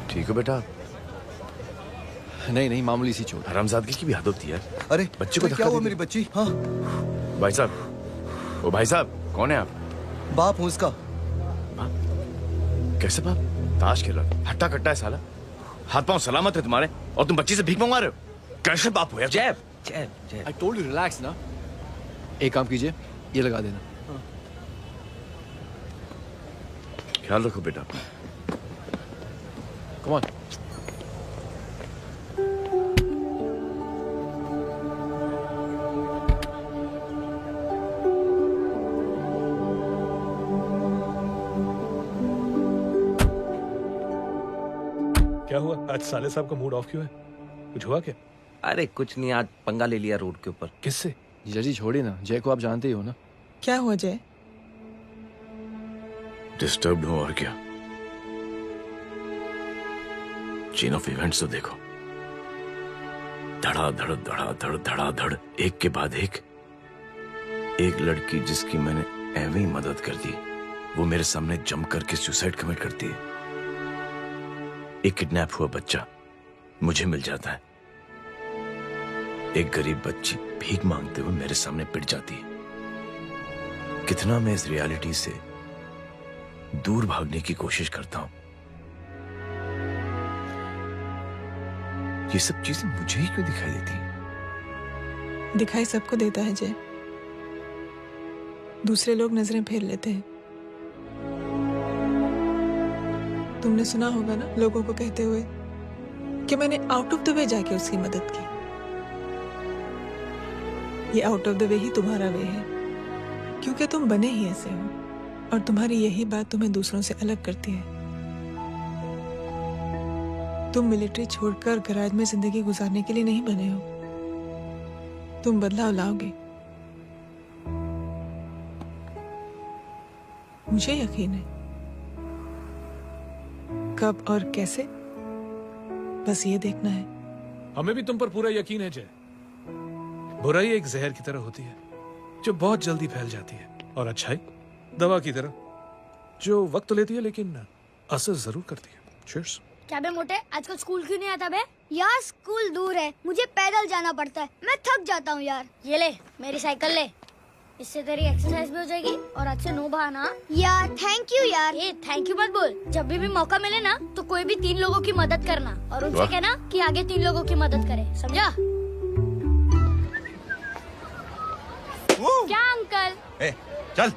ठीक है बेटा। नहीं मामूली सी चोट। हरामजादगी की भी हद होती है। अरे बच्चे को क्या हुआ मेरी बच्ची? हाँ भाई साहब, ओ भाई साहब, कौन है आप? बाप हूँ उसका। कैसे बाप? ताश खेल रहा, हट्टा कट्टा है साला। हाथ पांव सलामत है तुम्हारे और तुम बच्ची से भीख मंगवा रहे हो? कैसे बाप हो यार? जय I told you relax ना। एक काम कीजिए, ये लगा देना। ख्याल रखो बेटा अपना। Come on. क्या हुआ आज साले साहब का मूड ऑफ क्यों है? कुछ हुआ क्या? अरे कुछ नहीं, आज पंगा ले लिया रोड के ऊपर। किससे? जीजा जी छोड़िए ना, जय को आप जानते ही हो ना। क्या हुआ जय? डिस्टर्ब्ड हूं और क्या। चेन ऑफ इवेंट्स तो देखो, धड़ाधड़ धड़ाधड़ धड़ाधड़, एक के बाद एक लड़की जिसकी मैंने एवं ही मदद कर दी, वो मेरे सामने जम करके सुसाइड कमिट करती है। एक किडनैप हुआ बच्चा मुझे मिल जाता है। एक गरीब बच्ची भीख मांगते हुए मेरे सामने पिट जाती है। कितना मैं इस रियलिटी से दूर भागने की कोशिश करता हूं। ये सब चीजें मुझे ही क्यों दिखाई देती हैं? दिखाई सबको देता है जय, दूसरे लोग नजरें फेर लेते हैं। तुमने सुना होगा ना लोगों को कहते हुए कि मैंने आउट ऑफ द वे जाके उसकी मदद की। ये आउट ऑफ द वे ही तुम्हारा वे है, क्योंकि तुम बने ही ऐसे हो और तुम्हारी यही बात तुम्हें दूसरों से अलग करती है। तुम मिलिट्री छोड़कर गैराज में जिंदगी गुजारने के लिए नहीं बने हो। तुम बदलाव लाओगे, मुझे यकीन है। कब और कैसे, बस ये देखना है। हमें भी तुम पर पूरा यकीन है जय। बुराई एक जहर की तरह होती है जो बहुत जल्दी फैल जाती है, और अच्छाई दवा की तरह जो वक्त लेती है लेकिन असर जरूर करती है। चीयर्स। क्या बे मोटे, आजकल स्कूल क्यों नहीं आता बे? यार स्कूल दूर है, मुझे पैदल जाना पड़ता है, मैं थक जाता हूँ यार। ये ले मेरी साइकिल ले, इससे तेरी एक्सरसाइज भी हो जाएगी और आज से नो बहाना। यार थैंक यू यार। ये थैंक यू मत बोल, जब भी मौका मिले ना तो कोई भी 3 लोगों की मदद करना और उनसे कहना कि आगे 3 लोगों की मदद करे, समझा? क्या अंकल? ए, चल।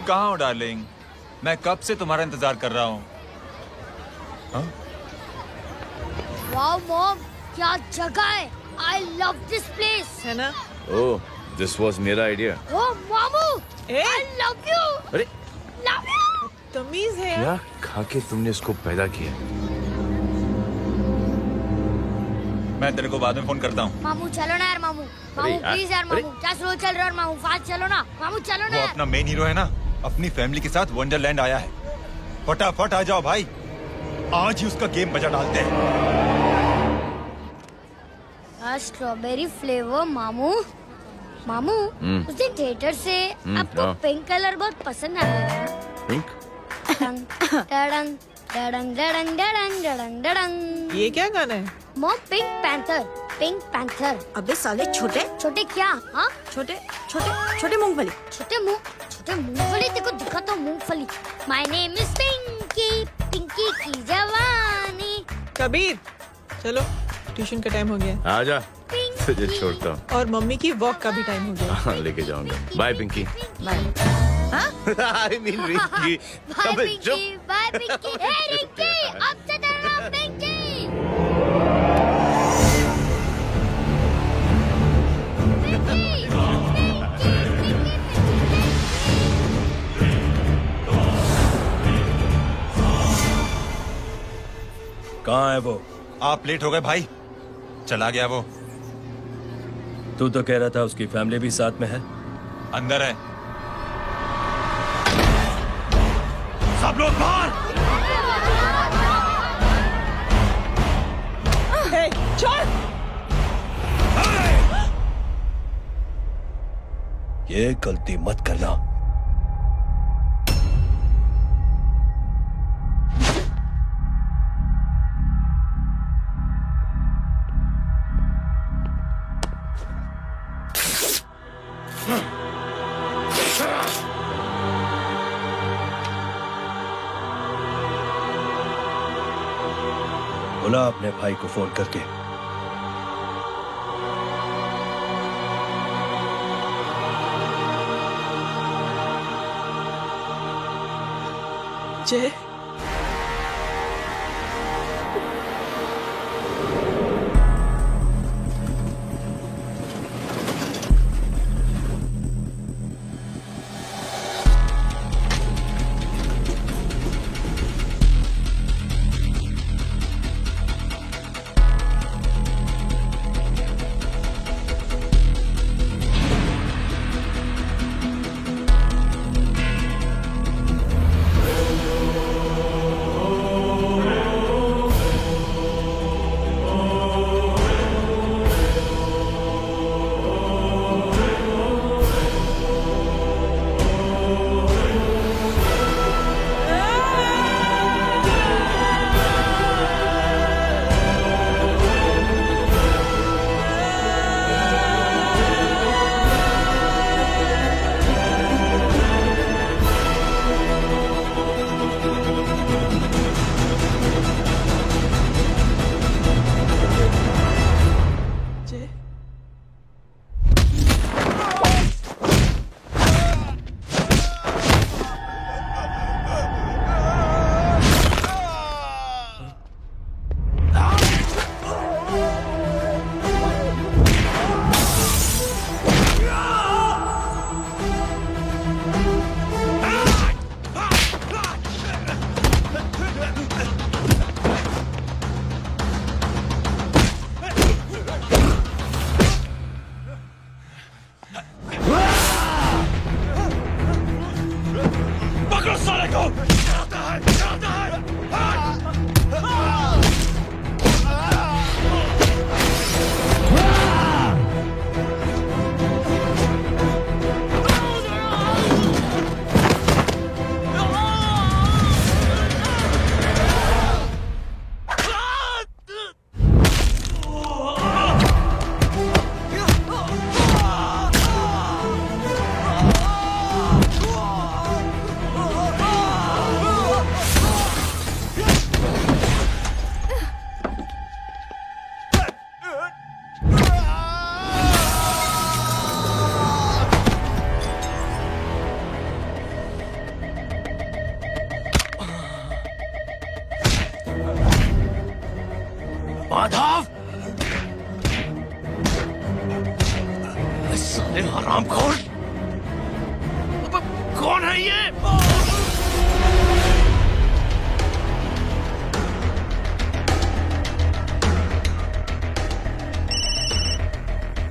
कहाँ हो डार्लिंग? मैं कब से तुम्हारा इंतजार कर रहा हूँ। वाओ मॉम, क्या जगह है। I love this place. है ना? ओह, दिस वाज मेरा आइडिया। ओह मामू, I love you. अरे Love you. तमीज है। क्या खा के तुमने इसको पैदा किया? मैं तेरे को बाद में फोन करता हूँ। मामू चलो ना यार, मामू मामू प्लीज यार, मामू क्या स्लो चल रहा है मामू, फास्ट चलो ना मामू, चलो ना वो यार। अपना मेन हीरो है ना, अपनी फैमिली के साथ वंडरलैंड आया है। फटाफट आ जाओ भाई, आज ही उसका गेम बजा डालते हैं। स्ट्रॉबेरी फ्लेवर मामू। मामू उस दिन थिएटर से आपको पिंक कलर बहुत पसंद आया। पिंक? डडंग डडंग डडंग डडंग डडंग डडंग। ये क्या गाना है? Mom pink panther, pink panther. अबे साले छोटे छोटे क्या? हाँ छोटे छोटे छोटे मूंगफली। छोटे मूंगफली, देखो दिखाता हूँ मूंगफली। My name is Pinky, Pinky की जवानी। कबीर चलो, ट्यूशन का टाइम हो गया। आजा, तुझे छोड़ता हूँ। और मम्मी की वॉक का भी टाइम हो गया। हाँ, लेके जाऊंगा। Bye Pinky. I mean Rinky. Bye Pinky, bye Pinky. Hey Rinky, अब से तेरा नाम पिंकी। कहाँ है वो? आप लेट हो गए भाई। चला गया वो। तू तो कह रहा था उसकी फैमिली भी साथ में है। अंदर है। सब लोग बाहर। छोड़। ये गलती मत करना। बोला अपने भाई को फोन करके। जय माधव, साले हरामखोर, कौन है ये?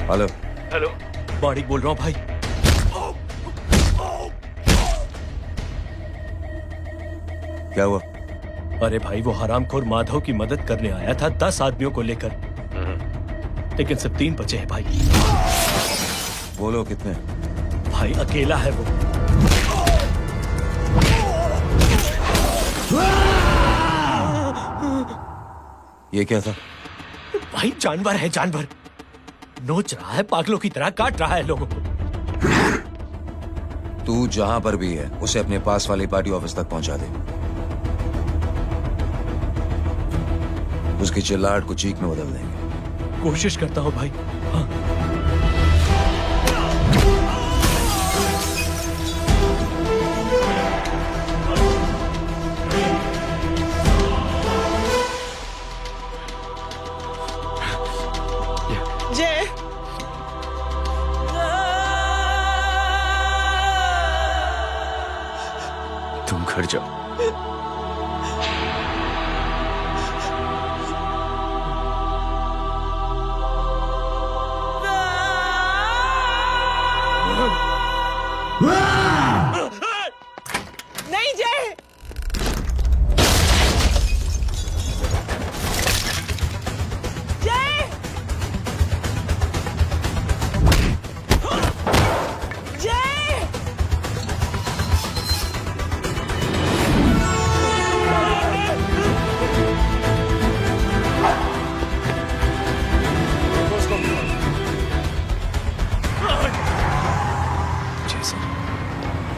हेलो हेलो, माणिक बोल रहा हूँ भाई। क्या हुआ? अरे भाई, वो हरामखोर माधव की मदद करने आया था 10 आदमियों को लेकर, लेकिन सिर्फ 3 बचे हैं भाई। बोलो कितने? भाई अकेला है वो। ये क्या था? भाई जानवर है, जानवर। नोच रहा है, पागलों की तरह काट रहा है लोगों को। तू जहां पर भी है उसे अपने पास वाली पार्टी ऑफिस तक पहुंचा दे। उसकी चिल्लाहट को चीख में बदल देंगे। कोशिश करता हूं भाई। हाँ। जय, तुम घर जाओ। नहीं जय, जय, जय,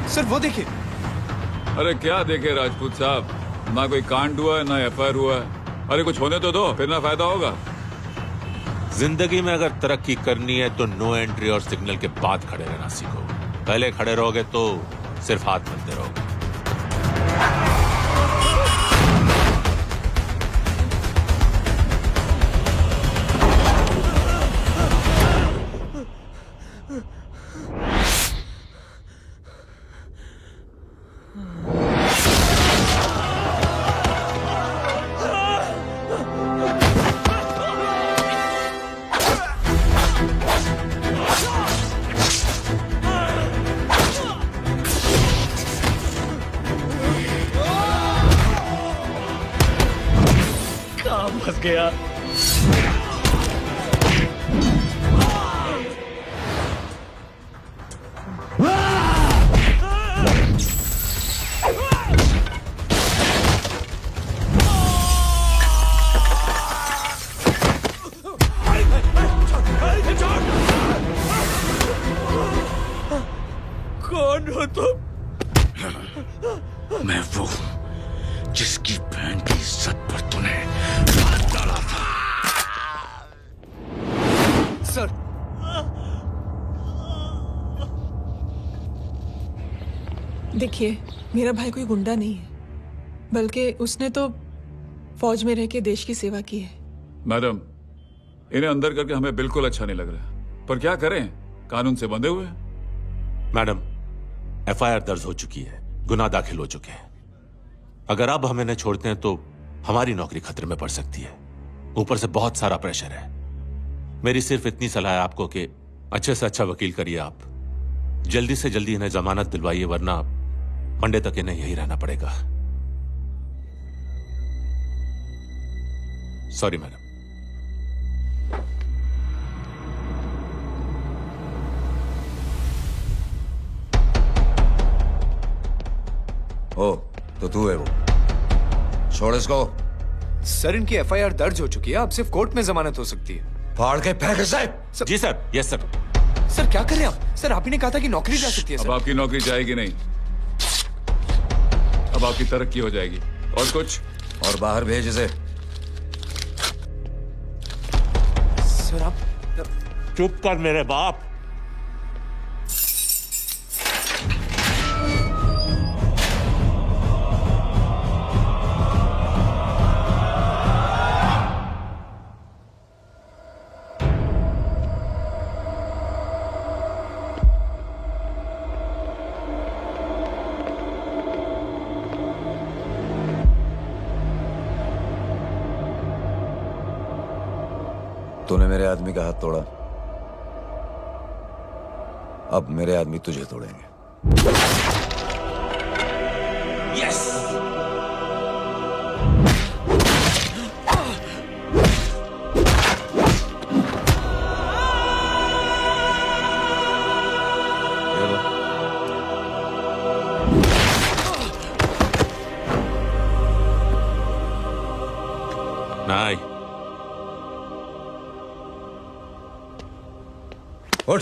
सर वो देखिए। अरे क्या देखे राजपूत साहब, ना कोई कांड हुआ है ना एफआईआर हुआ है। अरे कुछ होने तो दो, फिर ना फायदा होगा। जिंदगी में अगर तरक्की करनी है तो नो एंट्री और सिग्नल के बाद खड़े रहना सीखो। पहले खड़े रहोगे तो सिर्फ हाथ मिलते रहोगे। फंस गया। कौन हो तुम? मैं वो हूं जिसकी बहन की इज्जत पर तूने हाथ डाला था। सर, देखिए, मेरा भाई कोई गुंडा नहीं है, बल्कि उसने तो फौज में रह के देश की सेवा की है। मैडम, इन्हें अंदर करके हमें बिल्कुल अच्छा नहीं लग रहा, पर क्या करें, कानून से बंधे हुए हैं। मैडम, एफआईआर दर्ज हो चुकी है, गुनाह दाखिल हो चुके हैं। अगर अब हम इन्हें छोड़ते हैं तो हमारी नौकरी खतरे में पड़ सकती है। ऊपर से बहुत सारा प्रेशर है। मेरी सिर्फ इतनी सलाह है आपको कि अच्छे से अच्छा वकील करिए आप। जल्दी से जल्दी इन्हें जमानत दिलवाइए, वरना मंडे तक इन्हें यही रहना पड़ेगा। Sorry madam. ओ, तो तू है वो? छोड़ इसको। सर, इनकी एफआईआर दर्ज हो चुकी है, अब सिर्फ कोर्ट में जमानत हो सकती है। फाड़ के फेंक साहब। जी सर। Yes sir. सर क्या कर रहे हैं आप? सर, आप ही ने कहा था कि नौकरी जा सकती है। अब आपकी नौकरी जाएगी नहीं, अब आपकी तरक्की हो जाएगी। और कुछ? और बाहर भेज इसे। सर आप चुप कर मेरे बाप। तूने मेरे आदमी का हाथ तोड़ा, अब मेरे आदमी तुझे तोड़ेंगे। यस। नहीं। उठ।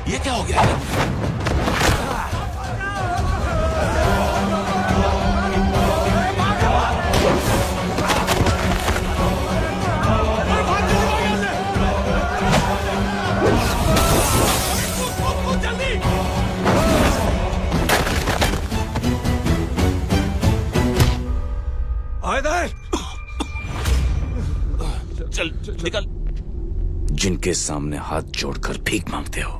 ये क्या हो गया? चल निकल। जिनके सामने हाथ जोड़कर भीख मांगते हो,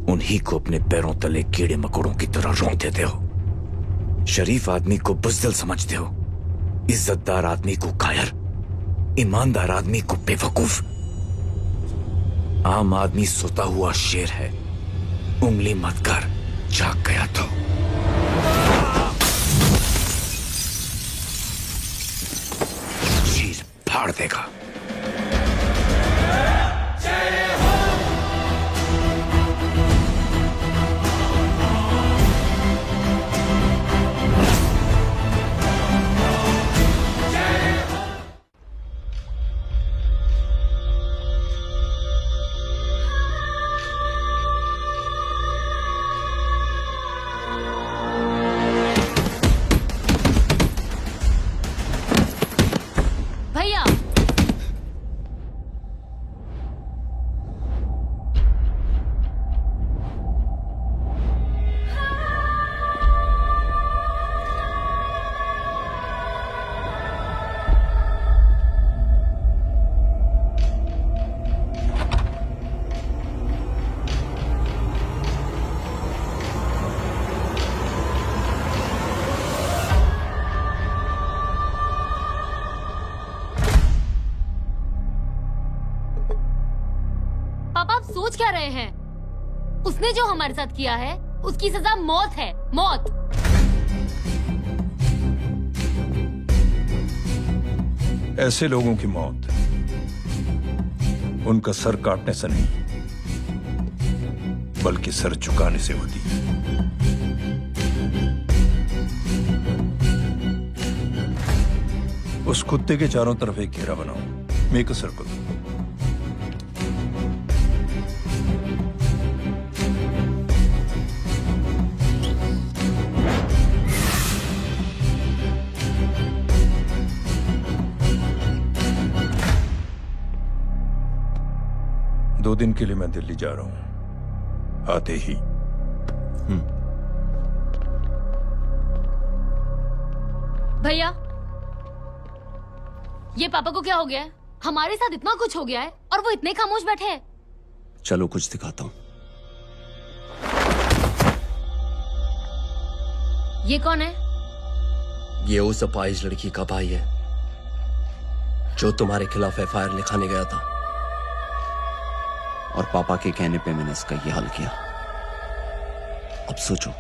उन्हीं को अपने पैरों तले कीड़े मकोड़ों की तरह रौंद देते हो। शरीफ आदमी को बुज़दिल समझते हो, इज्जतदार आदमी को कायर, ईमानदार आदमी को बेवकूफ। आम आदमी सोता हुआ शेर है, उंगली मत कर, जाग गया तो। चीर फाड़ देगा। सोच क्या रहे हैं? उसने जो हमारे साथ किया है उसकी सजा मौत है, मौत। ऐसे लोगों की मौत उनका सर काटने से नहीं, बल्कि सर झुकाने से होती है। उस कुत्ते के चारों तरफ एक घेरा बनाओ, मेक अ सर्कल। दो दिन के लिए मैं दिल्ली जा रहा हूं, आते ही। भैया, ये पापा को क्या हो गया है? हमारे साथ इतना कुछ हो गया है और वो इतने खामोश बैठे हैं। चलो कुछ दिखाता हूं। ये कौन है? ये उस अपाहिज लड़की का भाई है जो तुम्हारे खिलाफ एफआईआर लिखाने गया था। और पापा के कहने पे मैंने इसका ये हाल किया। अब सोचो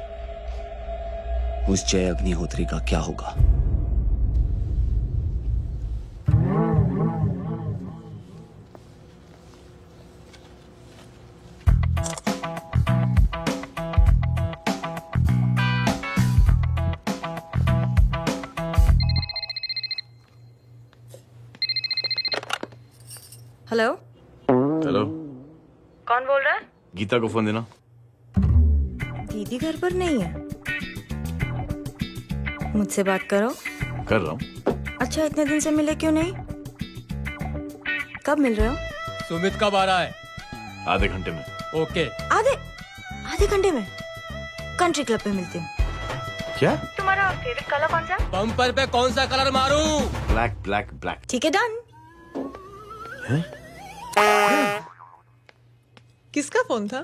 उस जय अग्निहोत्री का क्या होगा। हेलो हेलो, कौन बोल रहा है? गीता को फोन देना। दीदी घर पर नहीं है। मुझसे बात करो। कर रहा हूँ। अच्छा, इतने दिन से मिले क्यों नहीं? कब मिल रहे हो? सुमित कब आ रहा है? आधे घंटे में। ओके। आधे घंटे में कंट्री क्लब पे मिलते हैं। क्या? तुम्हारा फेवरेट कलर कौन सा? बम्पर पे कौन सा कलर मारूं? Black black black. ठीक है, डन। किसका फोन था?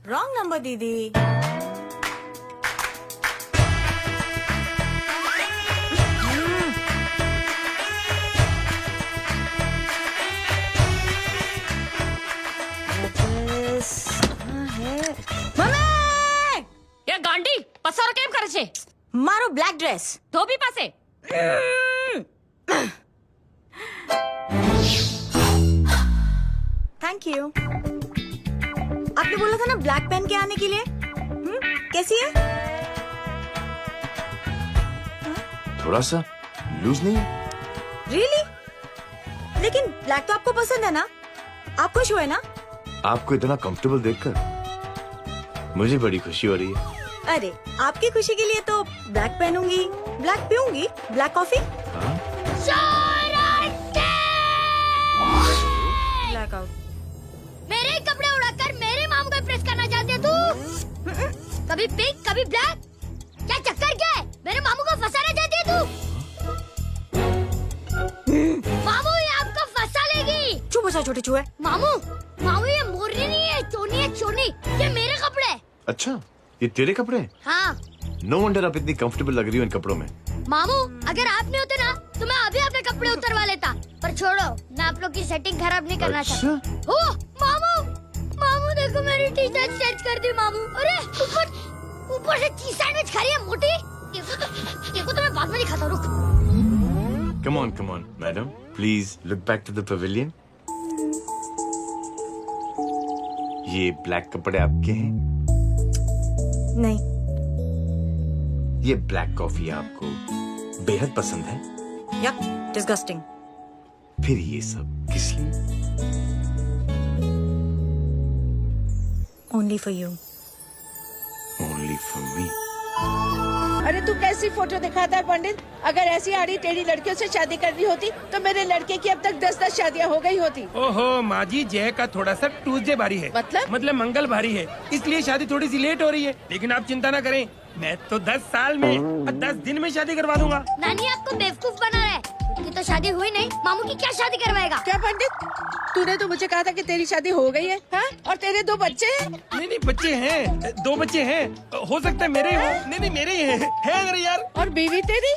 रॉन्ग नंबर दीदी। ये गांडी पसार केम करे छे? मारो ब्लैक ड्रेस धोबी पासे। Thank you. आपने बोला था ना ब्लैक पेन के आने के लिए। कैसी है? थोड़ा सा लूज नहीं है? रियली? लेकिन ब्लैक तो आपको पसंद है ना? आप खुश हुए ना? आपको इतना कंफर्टेबल देखकर मुझे बड़ी खुशी हो रही है। अरे, आपकी खुशी के लिए तो ब्लैक पहनूंगी, ब्लैक पीऊंगी, ब्लैक कॉफी। Black out. मेरे कपड़े उड़ाकर मेरे मामू को प्रेस करना चाहते हैं तू? कभी पिंक कभी ब्लैक, क्या चक्कर क्या है? मेरे मामू को फंसाना चाहती है तू? मामू ये आपको फंसा लेगी। चुप हो जा छोटे चूहे। मामू मामू ये मोरनी नहीं है, चोनी है चोनी। ये मेरे कपड़े हैं। अच्छा, ये तेरे कपड़े हैं? हाँ। नो वंडर आप इतनी कंफर्टेबल लग रही हो इन कपड़ों में। मामू अगर आप नहीं होते ना तो मैं अभी अपने कपड़े उतरवा लेता। पर छोड़ो, मैं आप लोग की सेटिंग खराब नहीं करना चाहता। ओह मामू, मामू देखो मेरी टी शर्ट चेंज कर दी मामू। अरे ऊपर से चीज सैंडविच खा रही है मोटी। देखो तो मैं बाद में दिखाता हूँ, रुक। Come on, madam. Please look back to the pavilion. ये ब्लैक कपड़े आपके हैं? नहीं। ये ब्लैक कॉफी आपको बेहद पसंद है? या डिस्गस्टिंग। फिर ये सब किस लिए? Only for you. Only for me. अरे तू कैसी फोटो दिखाता है पंडित? अगर ऐसी आड़ी टेढ़ी लड़कियों से शादी करनी होती तो मेरे लड़के की अब तक 10-10 शादियां हो गई होती। ओहो माँ जी, जय का थोड़ा सा ट्यूसडे भारी है। मतलब मंगल भारी है, इसलिए शादी थोड़ी सी लेट हो रही है। लेकिन आप चिंता ना करें, मैं तो 10 साल में और 10 दिन में शादी करवा दूंगा। नानी आपको बेवकूफ बना रहा है। उनकी तो शादी हुई नहीं, मामू की क्या शादी करवाएगा? क्या पंडित, तूने तो मुझे कहा था कि तेरी शादी हो गई है, हाँ? और तेरे 2 बच्चे हैं? नहीं बच्चे हैं, 2 बच्चे हैं। हो सकता है मेरे हो। नहीं मेरे ही हैं। है अगर यार। और बीवी तेरी?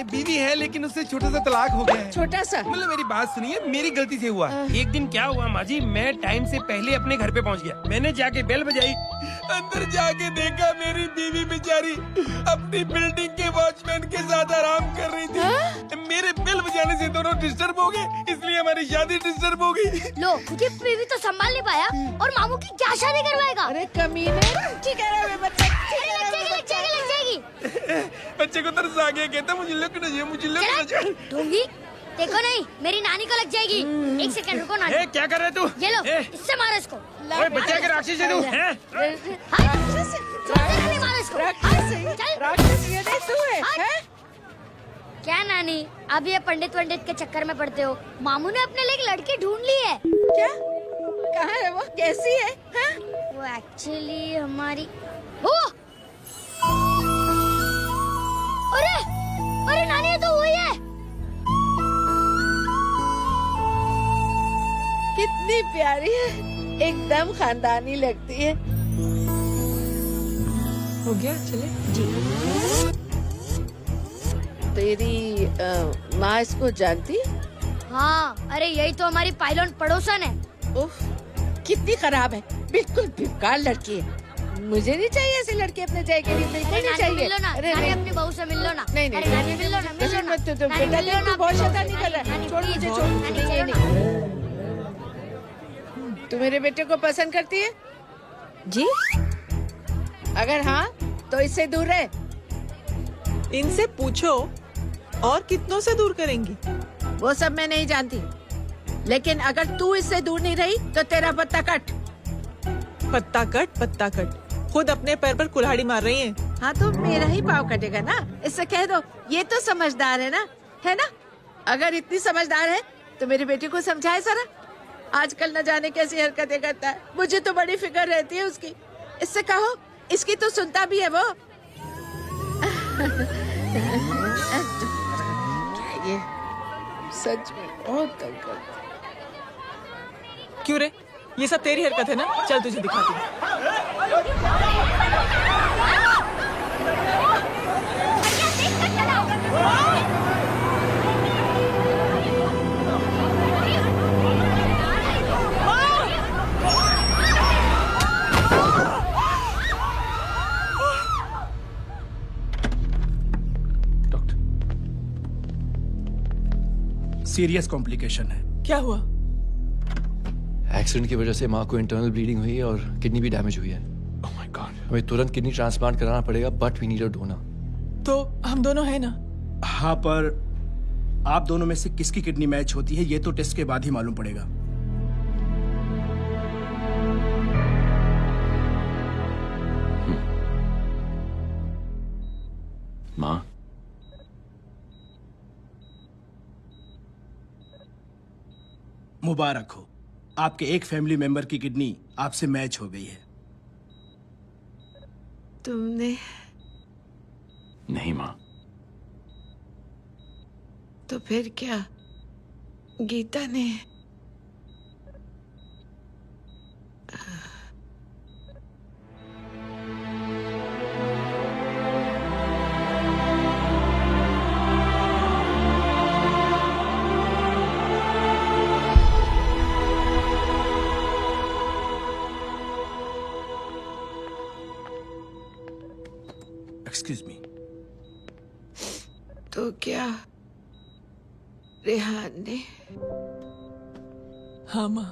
बीवी है लेकिन उससे छोटा सा तलाक हो गया है। छोटा सा? मतलब मेरी बात सुनिए, मेरी गलती से हुआ। एक दिन क्या हुआ माँ जी, मैं टाइम से पहले अपने घर पे पहुँच गया। मैंने जाके बेल बजाई, अंदर जाके देखा मेरी बीवी बेचारी अपनी बिल्डिंग के वॉचमैन के साथ आराम कर रही थी। मेरे बेल बजाने से दोनों डिस्टर्ब हो गए, इसलिए हमारी शादी डिस्टर्ब हो गई। लो, तुझे बीवी तो संभाल नहीं पाया और मामू की क्या शादी करवाएगा? अरे कमीने, ठीक है बच्चा, बच्चे को तरस आ गया, कहता मुझे लगना चाहिए, मुझे लगना चाहिए। ढोंगी, देखो नहीं, मेरी नानी को लग जाएगी। एक सेकंड रुको नानी। क्या कर रहे तू? ये लो, इससे मारो इसको। ओए बच्चे के राक्षस है तू, हैं? मारो इसको। राक्षस ये नहीं तू है? क्या नानी, अब ये पंडित के चक्कर में पड़ते हो? मामू ने अपने लिए एक लड़की ढूंढ ली है। क्या? कहाँ है वो? कैसी है? हाँ? वो एक्चुअली हमारी अरे नानी, ये तो वही है। कितनी प्यारी है, एकदम खानदानी लगती है। हो गया, चले जी। तेरी माँ इसको जानती? हाँ, अरे यही तो हमारी पायलट पड़ोसन है। उफ, कितनी खराब है, बिल्कुल बेकार लड़की है। मुझे नहीं चाहिए ऐसी लड़की अपने जय के लिए, बिल्कुल नहीं चाहिए। मिलो ना, नानी अपनी बहू से मिल लो ना। नहीं अरे नानी मिल लो ना, मिल लो ना। तो बेटा देख, तू बहुत शैतानी कर रहा है। छोड़ मुझे, छोड़। नहीं। तू मेरे बेटे को पसंद करती है? जी। अगर हाँ तो इससे दूर रहे। इनसे पूछो और कितनों से दूर करेंगी? वो सब मैं नहीं जानती, लेकिन अगर तू इससे दूर नहीं रही तो तेरा पत्ता कट। पत्ता कट, पत्ता कट। खुद अपने पैर पर कुल्हाड़ी मार रही हैं। हाँ तो मेरा ही पाँव कटेगा ना, इससे कह दो। ये तो समझदार है ना, है ना? अगर इतनी समझदार है तो मेरे बेटे को समझाए जरा। आजकल न जाने कैसी हरकतें करता है, मुझे तो बड़ी फिक्र रहती है उसकी। इससे कहो, इसकी तो सुनता भी है वो। ये सच में बहुत तंग करता है। क्यों रे, ये सब तेरी हरकत है ना? चल तुझे दिखाती हूँ। सीरियस कॉम्प्लिकेशन है। क्या हुआ? एक्सीडेंट की वजह से माँ को इंटरनल ब्लीडिंग हुई है और किडनी भी डैमेज हुई है। Oh my God. हमें तुरंत किडनी ट्रांसप्लांट कराना पड़ेगा, but we need a donor. तो हम दोनों हैं ना? हाँ, पर आप दोनों में से किसकी किडनी मैच होती है ये तो टेस्ट के बाद ही मालूम पड़ेगा। माँ, मुबारक हो, आपके एक फैमिली मेंबर की किडनी आपसे मैच हो गई है। तुमने? नहीं माँ। तो फिर क्या? गीता ने? Excuse me. तो क्या रेहान ने? हाँ माँ,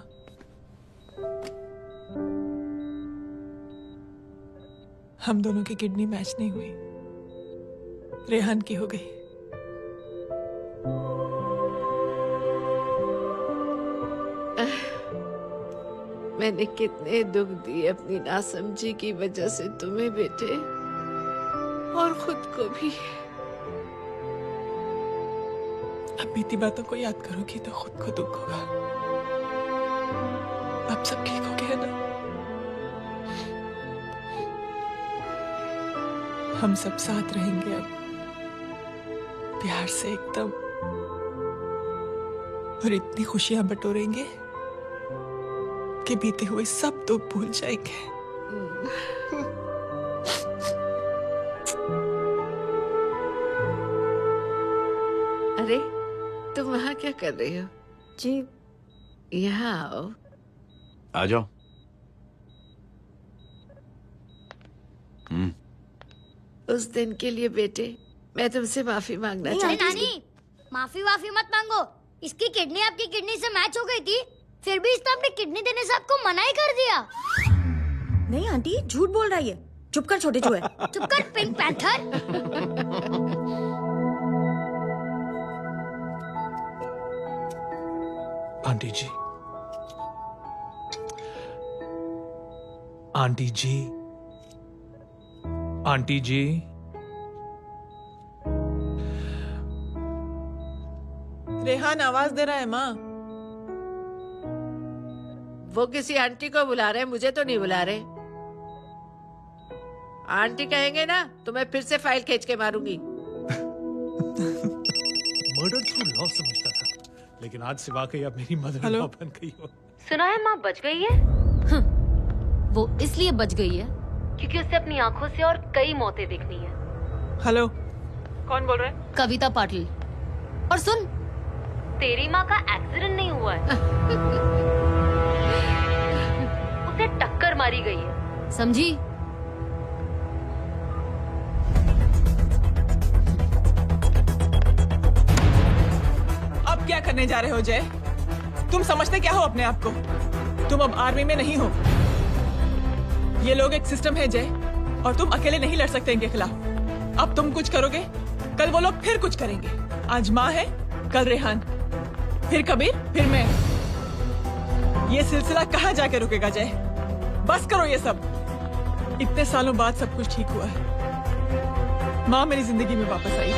हम दोनों की किडनी मैच नहीं हुई, रेहान की हो गई। मैंने कितने दुख दिए अपनी नासमझी की वजह से तुम्हें बेटे, और खुद को भी। अब बीती बातों को याद करोगी तो खुद को दुख होगा। अब सब ठीक हो गया ना? हम सब साथ रहेंगे अब, प्यार से एकदम, और इतनी खुशियां बटोरेंगे कि बीते हुए सब दुख भूल जाएंगे। अरे तुम वहाँ क्या कर रही हो? जी यहाँ आओ। आ जाओ। उस दिन के लिए बेटे मैं तुमसे माफी मांगना चाहती हूँ। नानी माफी वाफी मत मांगो। इसकी किडनी आपकी किडनी से मैच हो गई थी, फिर भी इसने अपनी किडनी देने से आपको मना ही कर दिया। नहीं आंटी, झूठ बोल रही है। चुप कर छोटे चूहे। चुप कर पिंक पैंथर। आंटी जी, आंटी जी, आंटी जी, रेहान आवाज दे रहा है माँ। वो किसी आंटी को बुला रहे हैं, मुझे तो नहीं बुला रहे। आंटी कहेंगे ना तो मैं फिर से फाइल खींच के मारूंगी। मर्डर थ्रू लॉ समझता था, लेकिन आज से वाकई अब मेरी मदर इन लॉ बन गई हो। सुना है माँ बच गई है। वो इसलिए बच गई है क्योंकि उसे अपनी आंखों से और कई मौतें देखनी है। हेलो, कौन बोल रहा है? कविता पाटिल। और सुन, तेरी माँ का एक्सीडेंट नहीं हुआ है, उसे टक्कर मारी गई है, समझी? अब क्या करने जा रहे हो जय? तुम समझते क्या हो अपने आप को? तुम अब आर्मी में नहीं हो। ये लोग एक सिस्टम है जय, और तुम अकेले नहीं लड़ सकते इनके खिलाफ। अब तुम कुछ करोगे, कल वो लोग फिर कुछ करेंगे। आज माँ है, कल रेहान, फिर कबीर, फिर मैं। ये सिलसिला कहाँ जाके रुकेगा जय? बस करो ये सब। इतने सालों बाद सब कुछ ठीक हुआ है। माँ मेरी जिंदगी में वापस आई।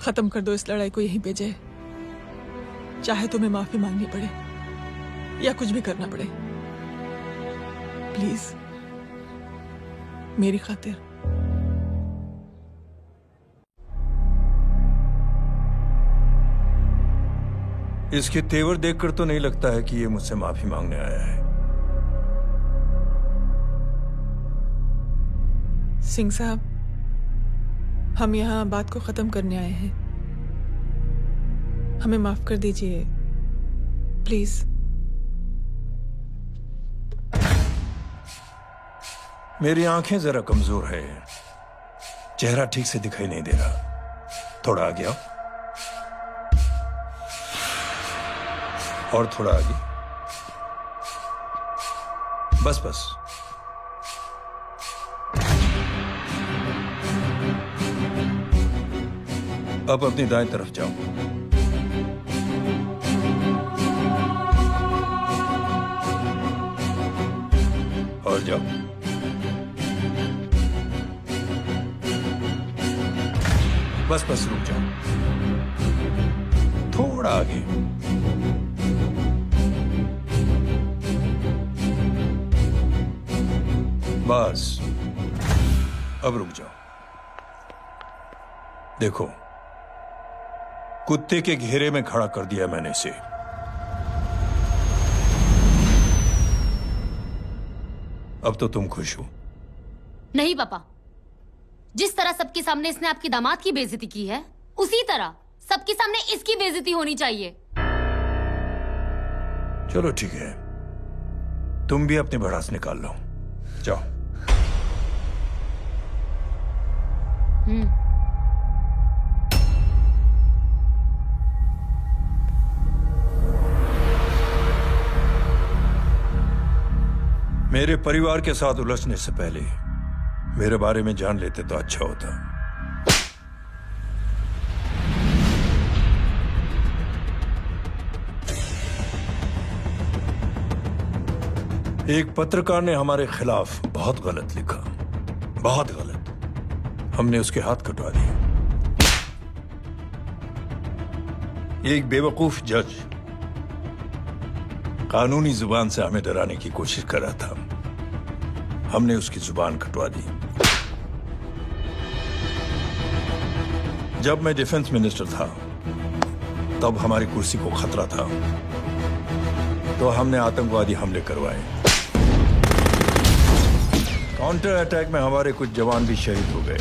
खत्म कर दो इस लड़ाई को यहीं पे जय। चाहे तुम्हें माफी मांगनी पड़े या कुछ भी करना पड़े, प्लीज मेरी खातिर। इसके तेवर देखकर तो नहीं लगता है कि ये मुझसे माफी मांगने आया है। सिंह साहब, हम यहाँ बात को खत्म करने आए हैं। हमें माफ कर दीजिए प्लीज। मेरी आंखें जरा कमजोर है, चेहरा ठीक से दिखाई नहीं दे रहा। थोड़ा आगे आओ, और थोड़ा आगे, बस बस। अब अपनी दाएं तरफ जाओ। और जाओ। बस बस रुक जाओ, थोड़ा आगे। बस अब रुक जाओ। देखो, कुत्ते के घेरे में खड़ा कर दिया मैंने इसे। अब तो तुम खुश हो? नहीं पापा, जिस तरह सबके सामने इसने आपकी दामाद की बेइज्जती की है, उसी तरह सबके सामने इसकी बेइज्जती होनी चाहिए। चलो ठीक है, तुम भी अपनी भड़ास निकाल लो, जाओ। मेरे परिवार के साथ उलझने से पहले मेरे बारे में जान लेते तो अच्छा होता। एक पत्रकार ने हमारे खिलाफ बहुत गलत लिखा, बहुत गलत। हमने उसके हाथ कटवा दिए। एक बेवकूफ जज कानूनी जुबान से हमें डराने की कोशिश कर रहा था। हमने उसकी जुबान कटवा दी। जब मैं डिफेंस मिनिस्टर था, तब हमारी कुर्सी को खतरा था, तो हमने आतंकवादी हमले करवाए। काउंटर अटैक में हमारे कुछ जवान भी शहीद हो गए।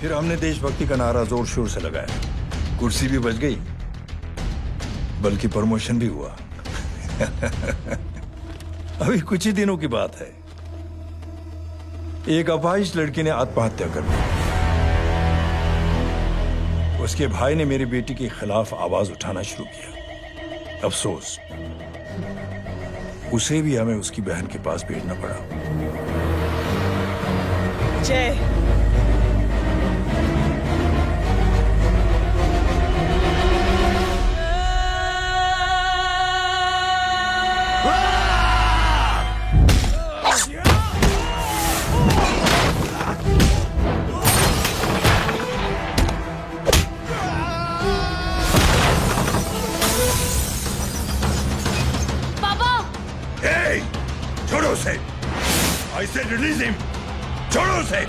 फिर हमने देशभक्ति का नारा जोर शोर से लगाया। कुर्सी भी बच गई, बल्कि प्रमोशन भी हुआ। अभी कुछ ही दिनों की बात है, एक अपाहिज लड़की ने आत्महत्या कर ली। उसके भाई ने मेरी बेटी के खिलाफ आवाज उठाना शुरू किया। अफसोस, उसे भी हमें उसकी बहन के पास भेजना पड़ा। जय, छोड़ो उसे। I said release him. छोड़ो उसे।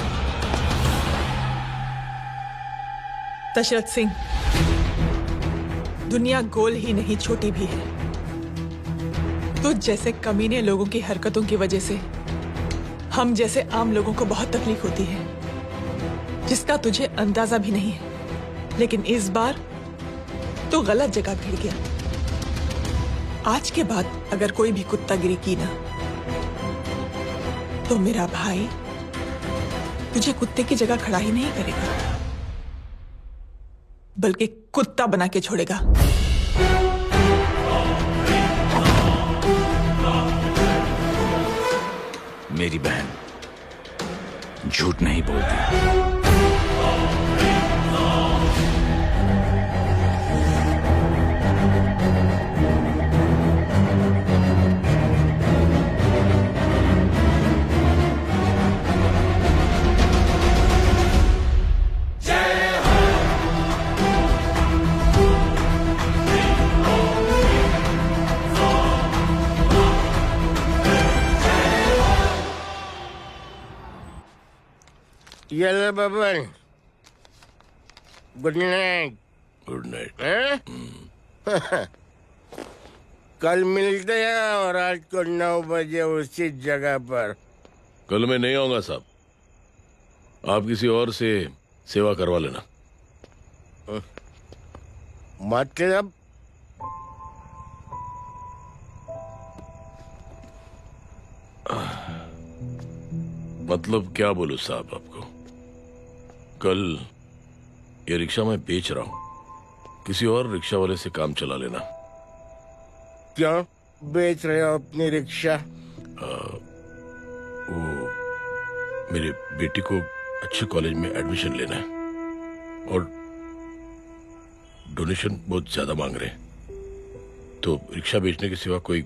दशरथ सिंह, दुनिया गोल ही नहीं छोटी भी है। तुझ जैसे कमीने लोगों की हरकतों की वजह से हम जैसे आम लोगों को बहुत तकलीफ होती है, जिसका तुझे अंदाजा भी नहीं है। लेकिन इस बार तू गलत जगह भिड़ गया। आज के बाद अगर कोई भी कुत्तागिरी की ना, तो मेरा भाई तुझे कुत्ते की जगह खड़ा ही नहीं करेगा, बल्कि कुत्ता बना के छोड़ेगा। मेरी बहन झूठ नहीं बोलती। Yellow Baban, good night. Good night. कल मिलते हैं और रात को 9 बजे उसी जगह पर। कल मैं नहीं आऊंगा साहब, आप किसी और से सेवा करवा लेना। मतलब मतलब क्या बोलूं साहब आपको। कल ये रिक्शा मैं बेच रहा हूं, किसी और रिक्शा वाले से काम चला लेना। क्यों बेच रहे हो अपनी रिक्शा? वो मेरे बेटी को अच्छे कॉलेज में एडमिशन लेना है और डोनेशन बहुत ज्यादा मांग रहे हैं, तो रिक्शा बेचने के सिवा कोई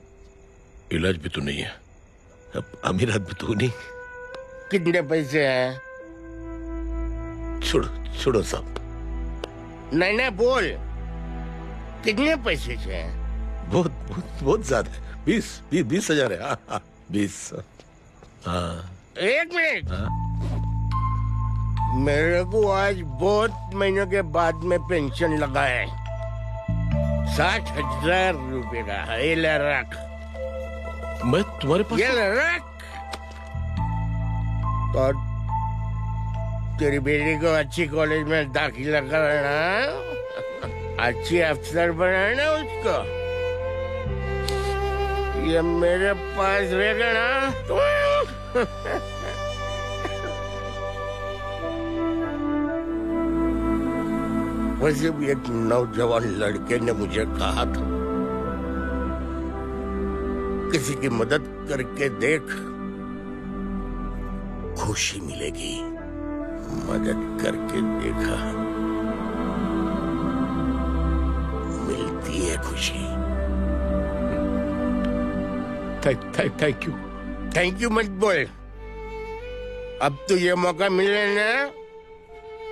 इलाज भी तो नहीं है। अब अमीर आदमी तो नहीं। कितने पैसे हैं? छोड़ो छोड़ो साहब। नहीं बोल, कितने पैसे हैं? बहुत बहुत बहुत ज्यादा है। 20,000 है। हाँ 20। हाँ 1 मिनट। मेरे को आज बहुत महीनों के बाद में पेंशन लगा है। 60,000 रुपए का है। ये ले रख। मैं तुम्हारे पास? ये ले रख। और तेरी बेटी को अच्छी कॉलेज में दाखिला कराना, अच्छी अफसर बनाना उसको। ये मेरे पास रहेगा ना तो वैसे भी एक नौजवान लड़के ने मुझे कहा था, किसी की मदद करके देख, खुशी मिलेगी। मदद करके देखा, मिलती है खुशी। थैंक यू मत बोल। अब तो ये मौका मिले ना,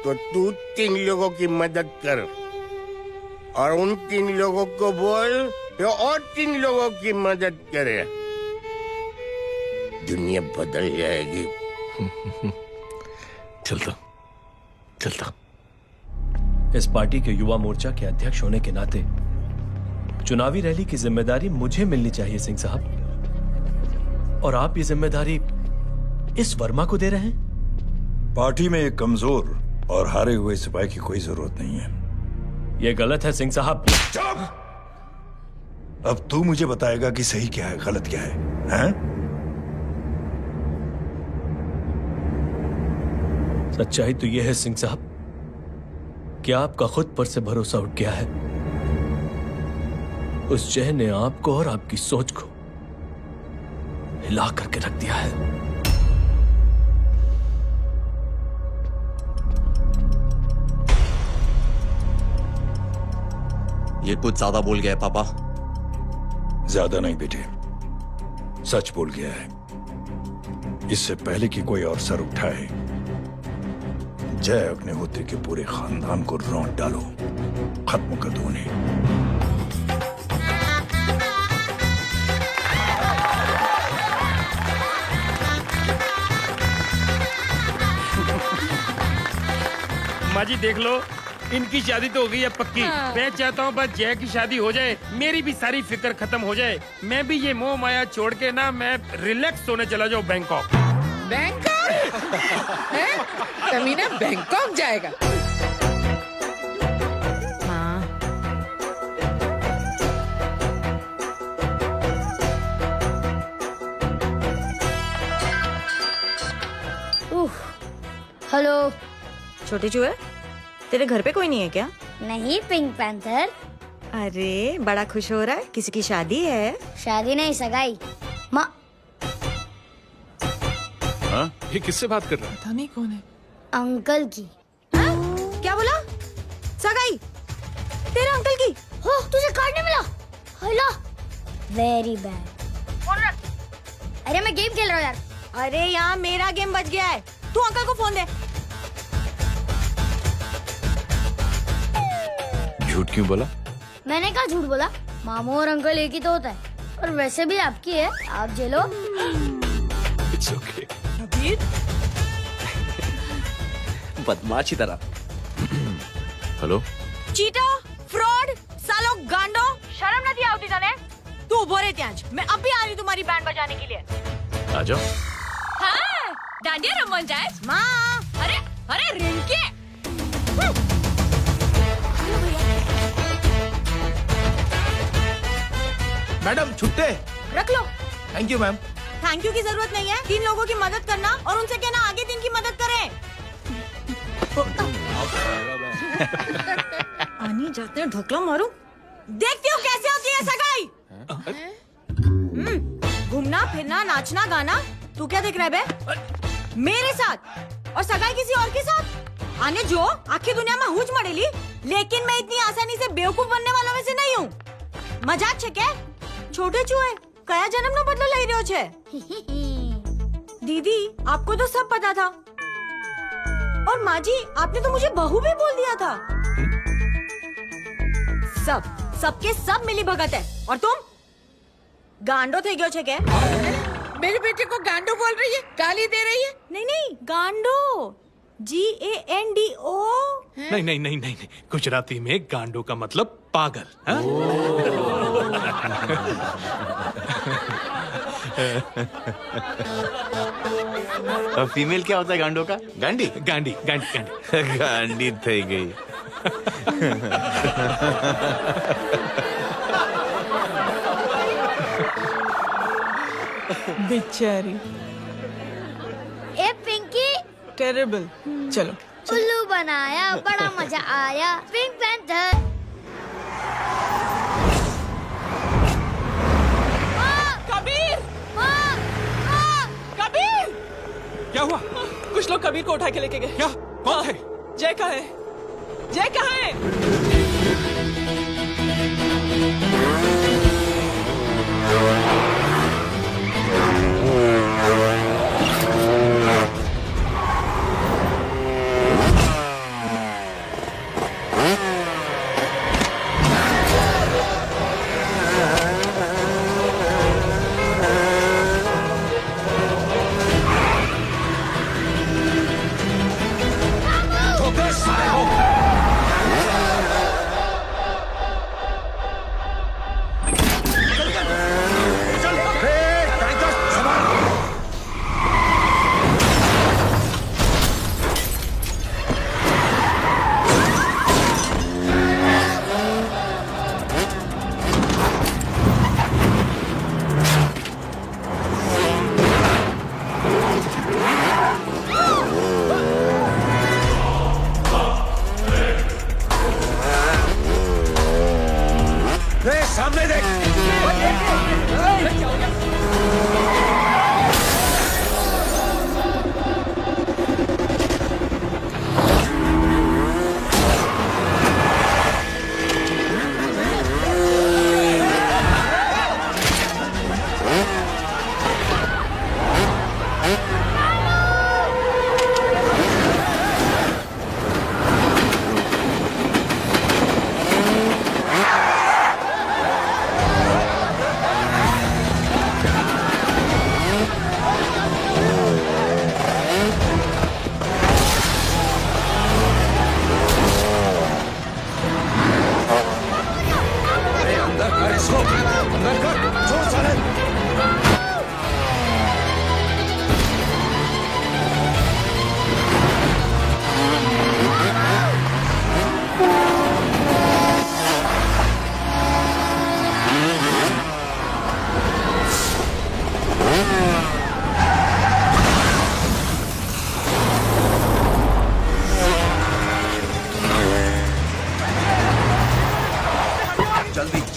तो तू 3 लोगों की मदद कर और उन 3 लोगों को बोल तो और 3 लोगों की मदद करे। दुनिया बदल जाएगी। चलता। इस पार्टी के युवा मोर्चा के अध्यक्ष होने के नाते चुनावी रैली की जिम्मेदारी मुझे मिलनी चाहिए सिंह साहब, और आप ये जिम्मेदारी इस वर्मा को दे रहे हैं? पार्टी में एक कमजोर और हारे हुए सिपाही की कोई जरूरत नहीं है। ये गलत है सिंह साहब। अब तू मुझे बताएगा कि सही क्या है, गलत क्या है, हैं? सच्चाई तो यह है सिंह साहब कि आपका खुद पर से भरोसा उठ गया है। उस जय ने आपको और आपकी सोच को हिला करके रख दिया है। ये कुछ ज्यादा बोल गया है पापा। ज्यादा नहीं बेटे, सच बोल गया है। इससे पहले कि कोई और सर उठाए, जय अग्निहोत्री के पूरे खानदान को रौंद डालो, खत्म कर दो उन्हें। माँ जी देख लो, इनकी शादी तो हो गई है पक्की। मैं चाहता हूँ बस जय की शादी हो जाए, मेरी भी सारी फिक्र खत्म हो जाए। मैं भी ये मोह माया छोड़ के ना मैं रिलैक्स होने चला जाऊँ बैंकॉक। बैंकॉक? तमीना बैंकॉक जाएगा? हेलो। छोटे चूहे, तेरे घर पे कोई नहीं है क्या? नहीं, पिंक पैंथर। अरे बड़ा खुश हो रहा है, किसी की शादी है? शादी नहीं, सगाई। माँ ये किससे बात कर रहा है? पता नहीं कौन है। अंकल की। क्या बोला? सगाई तेरे अंकल की? हो, तुझे कार्ड नहीं मिला? Hello, very bad. अरे मैं गेम खेल रहा हूँ यार। अरे यहाँ मेरा गेम बच गया है, तू अंकल को फोन दे। झूठ क्यों बोला? मैंने कहा झूठ बोला? मामू और अंकल एक ही तो होता है, और वैसे भी आपकी है, आप झेलो। It's okay. बदमाशी तरह। हेलो, चीटा, फ्रॉड, सालो गांडो, शर्म नहीं आती तने? तू उभो रे त्याज, मैं अब भी आ रही तुम्हारी बैंड बजाने के लिए। आ जाओ। हाँ, डांडिया रमन जाए। माँ, अरे अरे रिंकी। मैडम छुट्टे। रख लो। Thank you ma'am. Thank you की जरूरत नहीं है, 3 लोगों की मदद करना और उनसे कहना आगे 3 की मदद करें। आनी जाते हैं ढोकला मारूं। देखती हो कैसे होती है सगाई? घूमना फिरना नाचना गाना, तू क्या देख रहा है बे? मेरे साथ और सगाई किसी और के साथ? आने जो आखिर दुनिया में हुज मड़ेली, लेकिन मैं इतनी आसानी से बेवकूफ बनने वालों में से नहीं हूँ। मजाक छे क्या? छोटे चूहे कया जन्म नो बदलो लई रह्यो छे? दीदी आपको तो सब पता था, और माँ जी आपने तो मुझे बहू भी बोल दिया था। सबके सब मिली भगत है, और तुम गांडो थे गयो छे क्या? मेरे बेटे को गांडो बोल रही है, गाली दे रही है? नहीं गांडो, GANDO। नहीं नहीं नहीं नहीं, गुजराती में गांडो का मतलब पागल। हाँ? फीमेल क्या होता है गांडो का? गांडी गांडी गांडी गांडी गांडी थई गई। बेचारी। ए पिंकी, टेरेबल। चलो उल्लू बनाया, बड़ा मजा आया। Pink panther. कबीर! कबीर! क्या हुआ? कुछ लोग कबीर को उठा के लेके गए। क्या? कौन थे? जय कहाँ है? जय कहाँ है?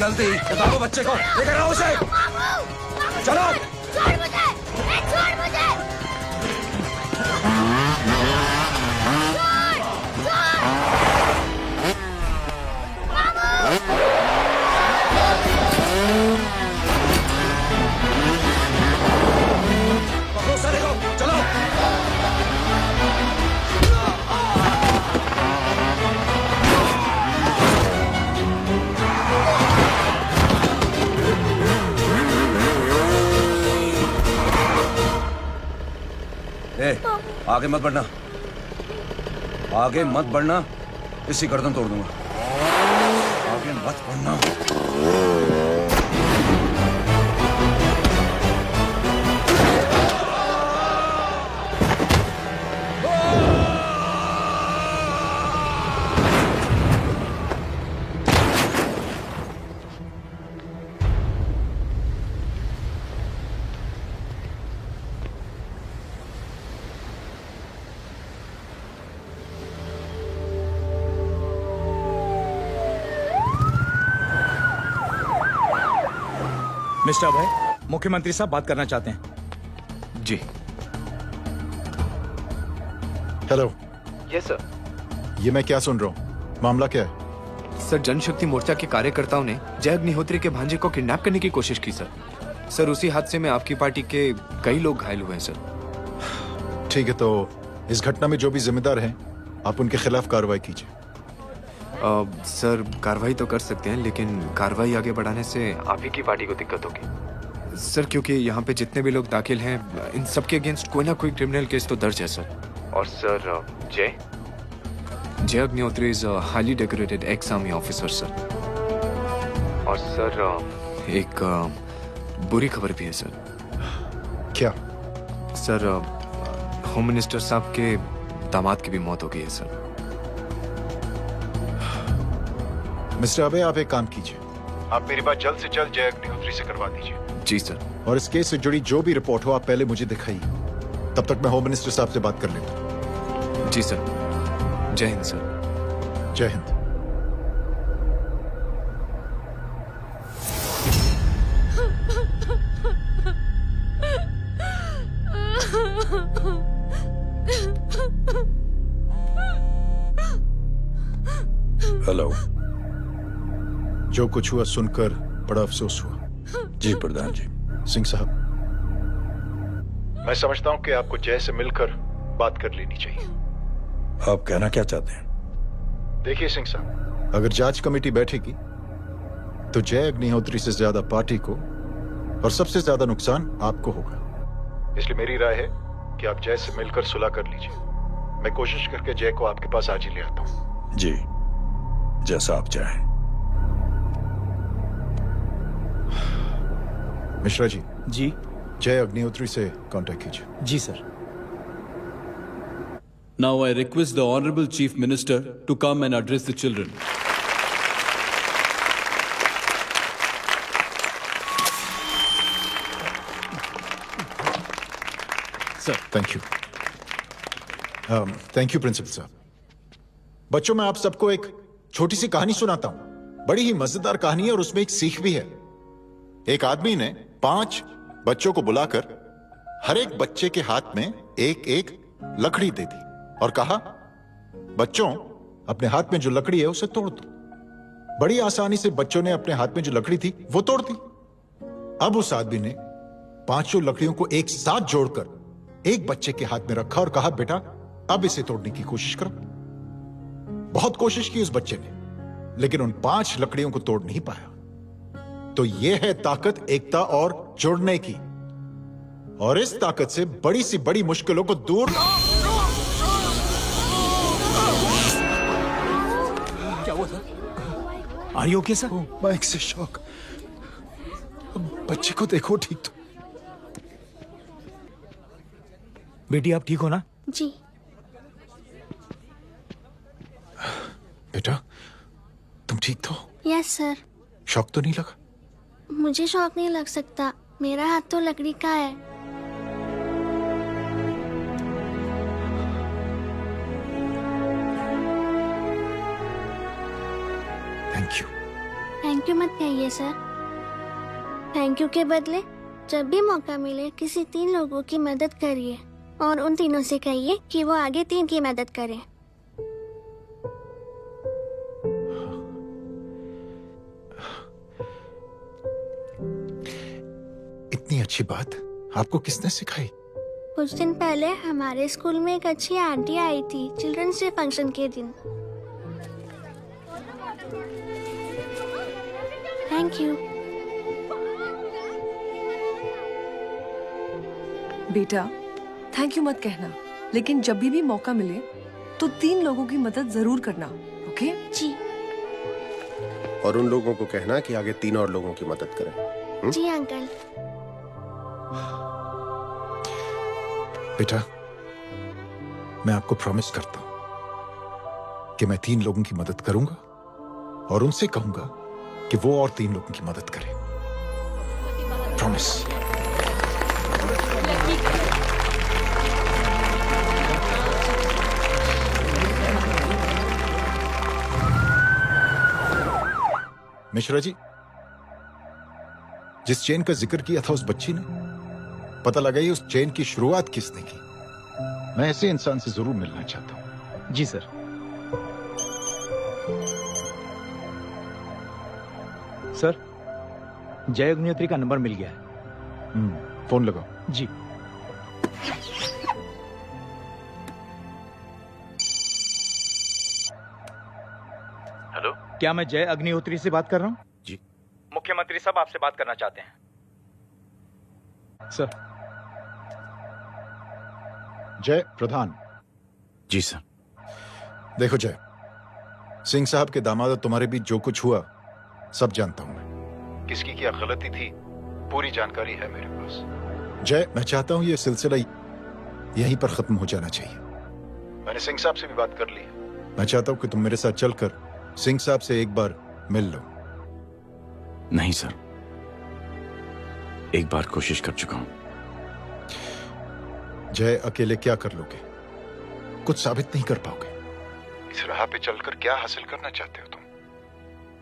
जल्दी बताओ बच्चे को लेकर आओ उसे। चलो छोड़ मुझे, छोड़ मुझे। पकड़ो सारे को, चलो। ए, आगे मत बढ़ना, आगे मत बढ़ना, इसी गर्दन तोड़ दूंगा। आगे मत बढ़ना। मिस्टर अभय, मुख्यमंत्री साहब बात करना चाहते हैं। जी। हेलो। Yes sir. ये मैं क्या सुन रहा हूँ? मामला क्या है? सर, जनशक्ति मोर्चा के कार्यकर्ताओं ने जय अग्निहोत्री के भांजे को किडनैप करने की कोशिश की सर। सर, उसी हादसे में आपकी पार्टी के कई लोग घायल हुए हैं सर। ठीक है, तो इस घटना में जो भी जिम्मेदार हैं, आप उनके खिलाफ कार्रवाई कीजिए। सर, कार्रवाई तो कर सकते हैं, लेकिन कार्रवाई आगे बढ़ाने से आप ही की पार्टी को दिक्कत होगी सर, क्योंकि यहाँ पे जितने भी लोग दाखिल हैं, इन सबके अगेंस्ट कोई ना कोई क्रिमिनल केस तो दर्ज है सर। और सर, जय Agnihotri is highly decorated ex army officer sir. और सर, एक बुरी खबर भी है सर। क्या? सर, होम मिनिस्टर साहब के दामाद की भी मौत हो गई है सर। मिस्टर अबे, आप एक काम कीजिए, आप मेरी बात जल्द से जल्द जय अग्निहोत्री से करवा दीजिए। जी सर। और इस केस से जुड़ी जो भी रिपोर्ट हो, आप पहले मुझे दिखाइए, तब तक मैं होम मिनिस्टर साहब से बात कर लेता हूँ। जी सर। जय हिंद सर। जय हिंद। हेलो। जो कुछ हुआ सुनकर बड़ा अफसोस हुआ। जी प्रधान जी। सिंह साहब, मैं समझता हूं कि आपको जय से मिलकर बात कर लेनी चाहिए। आप कहना क्या चाहते हैं? देखिए सिंह साहब, अगर जांच कमेटी बैठेगी तो जय अग्निहोत्री से ज्यादा पार्टी को और सबसे ज्यादा नुकसान आपको होगा। इसलिए मेरी राय है कि आप जय से मिलकर सुलह कर लीजिए। मैं कोशिश करके जय को आपके पास आज ही ले आता हूं। जी, जैसा आप चाहें। मिश्रा जी। जी। जय अग्निहोत्री से कांटेक्ट कीजिए। जी sir. Now I request the Honorable Chief Minister to come and address the children. Sir, thank you. Thank you principal साहब। बच्चों, मैं आप सबको एक छोटी सी कहानी सुनाता हूं। बड़ी ही मजेदार कहानी है और उसमें एक सीख भी है। एक आदमी ने 5 बच्चों को बुलाकर हर एक बच्चे के हाथ में एक एक लकड़ी दे दी और कहा, बच्चों, अपने हाथ में जो लकड़ी है उसे तोड़ दो। बड़ी आसानी से बच्चों ने अपने हाथ में जो लकड़ी थी वो तोड़ दी। अब उस आदमी ने 5 लकड़ियों को एक साथ जोड़कर एक बच्चे के हाथ में रखा और कहा, बेटा, अब इसे तोड़ने की कोशिश करो। बहुत कोशिश की उस बच्चे ने, लेकिन उन 5 लकड़ियों को तोड़ नहीं पाया। तो यह है ताकत एकता और जोड़ने की, और इस ताकत से बड़ी सी बड़ी मुश्किलों को दूर। क्या हुआ sir? Are you okay sir? Mike से शॉक। बच्चे को देखो ठीक तो। बेटी, आप ठीक हो ना? जी। बेटा, तुम ठीक तो? Yes sir. शॉक तो नहीं लगा? मुझे शौक नहीं लग सकता, मेरा हाथ तो लकड़ी का है। Thank you. थैंक यू मत कहिए सर। थैंक यू के बदले जब भी मौका मिले किसी 3 लोगों की मदद करिए और उन तीनों से कहिए कि वो आगे 3 की मदद करें। इतनी अच्छी बात आपको किसने सिखाई? कुछ दिन पहले हमारे स्कूल में एक अच्छी आंटी आई थी चिल्ड्रंस डे फंक्शन के दिन। Thank you. बेटा थैंक यू मत कहना, लेकिन जब भी मौका मिले तो 3 लोगों की मदद जरूर करना। ओके जी। और उन लोगों को कहना कि आगे 3 और लोगों की मदद करें। जी अंकल। बेटा मैं आपको प्रॉमिस करता हूं कि मैं 3 लोगों की मदद करूंगा और उनसे कहूंगा कि वो और 3 लोगों की मदद करें। प्रॉमिस। मिश्रा जी, जिस चेन का जिक्र किया था उस बच्ची ने, पता लगाइए उस चेन की शुरुआत किसने की। मैं ऐसे इंसान से जरूर मिलना चाहता हूं। जी सर। सर, जय अग्निहोत्री का नंबर मिल गया है। फोन लगाओ। जी। हेलो, क्या मैं जय अग्निहोत्री से बात कर रहा हूँ? जी। मुख्यमंत्री साहब आपसे बात करना चाहते हैं। सर। जय प्रधान। जी सर। देखो जय, सिंह साहब के दामाद और तुम्हारे बीच जो कुछ हुआ सब जानता हूं मैं। किसकी क्या गलती थी पूरी जानकारी है मेरे पास। जय, मैं चाहता हूं ये सिलसिला यहीं पर खत्म हो जाना चाहिए। मैंने सिंह साहब से भी बात कर ली है। मैं चाहता हूं कि तुम मेरे साथ चलकर सिंह साहब से एक बार मिल लो। नहीं सर, एक बार कोशिश कर चुका हूं। जय, अकेले क्या कर लोगे? कुछ साबित नहीं कर पाओगे। इस राह पे चलकर क्या हासिल करना चाहते हो तुम?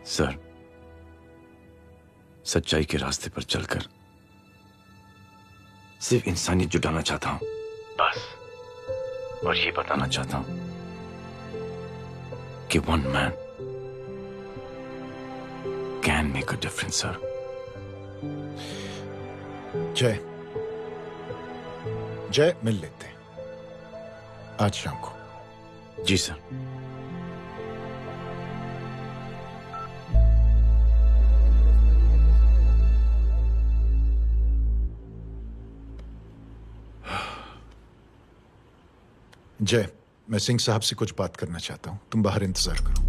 सर, सच्चाई के रास्ते पर चलकर सिर्फ इंसानियत जुटाना चाहता हूं, बस। और ये बताना चाहता हूं कि one man can make a difference sir. जय, जय मिल लेते हैं आज शाम को। जी सर। जय, मैं सिंह साहब से कुछ बात करना चाहता हूं, तुम बाहर इंतजार करो।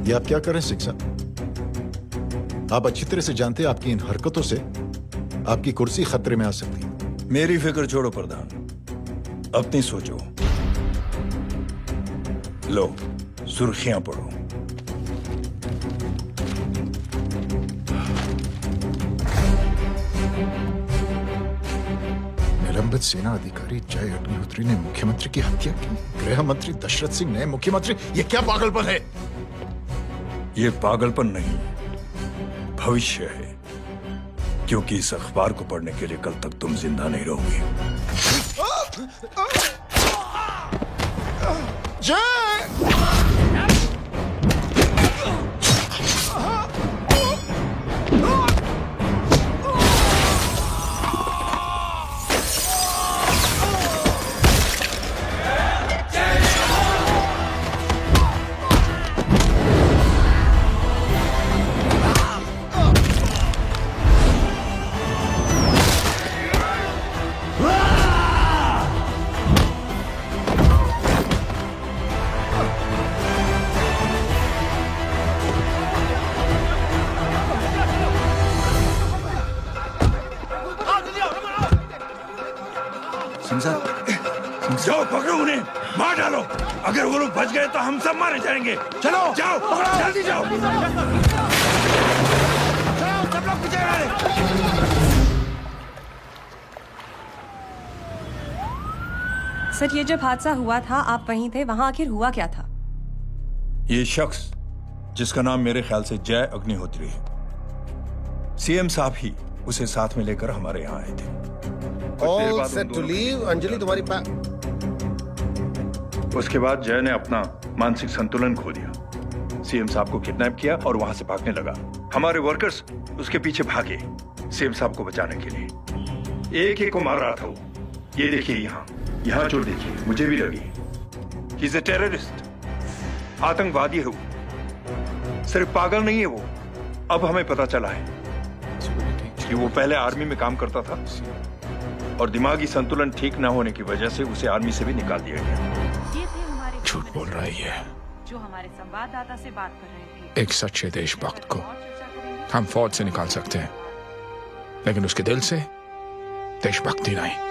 ये आप क्या कर रहे हैं सिंह साहब? आप अच्छी तरह से जानते हैं आपकी इन हरकतों से आपकी कुर्सी खतरे में आ सकती है। मेरी फिक्र छोड़ो प्रधान, अपनी सोचो। लो, सुर्खियां पढ़ो। निलंबित सेना अधिकारी जय अग्निहोत्री ने मुख्यमंत्री की हत्या की। गृह मंत्री दशरथ सिंह नए मुख्यमंत्री। ये क्या पागलपन है? ये पागलपन नहीं, भविष्य है, क्योंकि इस अखबार को पढ़ने के लिए कल तक तुम जिंदा नहीं रहोगे। जय! जाओ पकड़ो उन्हें, मार डालो। अगर वो लोग बच गए तो हम सब मारे जाएंगे। चलो जाओ, जल्दी जाओ। सब लोग पीछे सर, ये जब हादसा हुआ था आप वहीं थे, वहां आखिर हुआ क्या था? ये शख्स जिसका नाम मेरे ख्याल से जय अग्निहोत्री है, सीएम साहब ही उसे साथ में लेकर हमारे यहाँ आए थे। All set to leave. Anjali तुम्हारी उसके बाद जय ने अपना मानसिक संतुलन खो दिया, सीएम साहब को किडनैप किया और वहां से भागने लगा। हमारे वर्कर्स उसके पीछे भागे सीएम साहब को बचाने के लिए। एक एक को मार रहा था वो। ये देखिए यहाँ चोट देखिए, मुझे भी लगी। ही इज ए टेररिस्ट, आतंकवादी है वो, सिर्फ पागल नहीं है वो। अब हमें पता चला है कि वो पहले आर्मी में काम करता था और दिमागी संतुलन ठीक न होने की वजह से उसे आर्मी से भी निकाल दिया गया। झूठ बोल रहा है ये। जो हमारे संवाददाता से बात कर रहे थे। एक सच्चे देशभक्त को हम फौज से निकाल सकते हैं, लेकिन उसके दिल से देशभक्ति नहीं।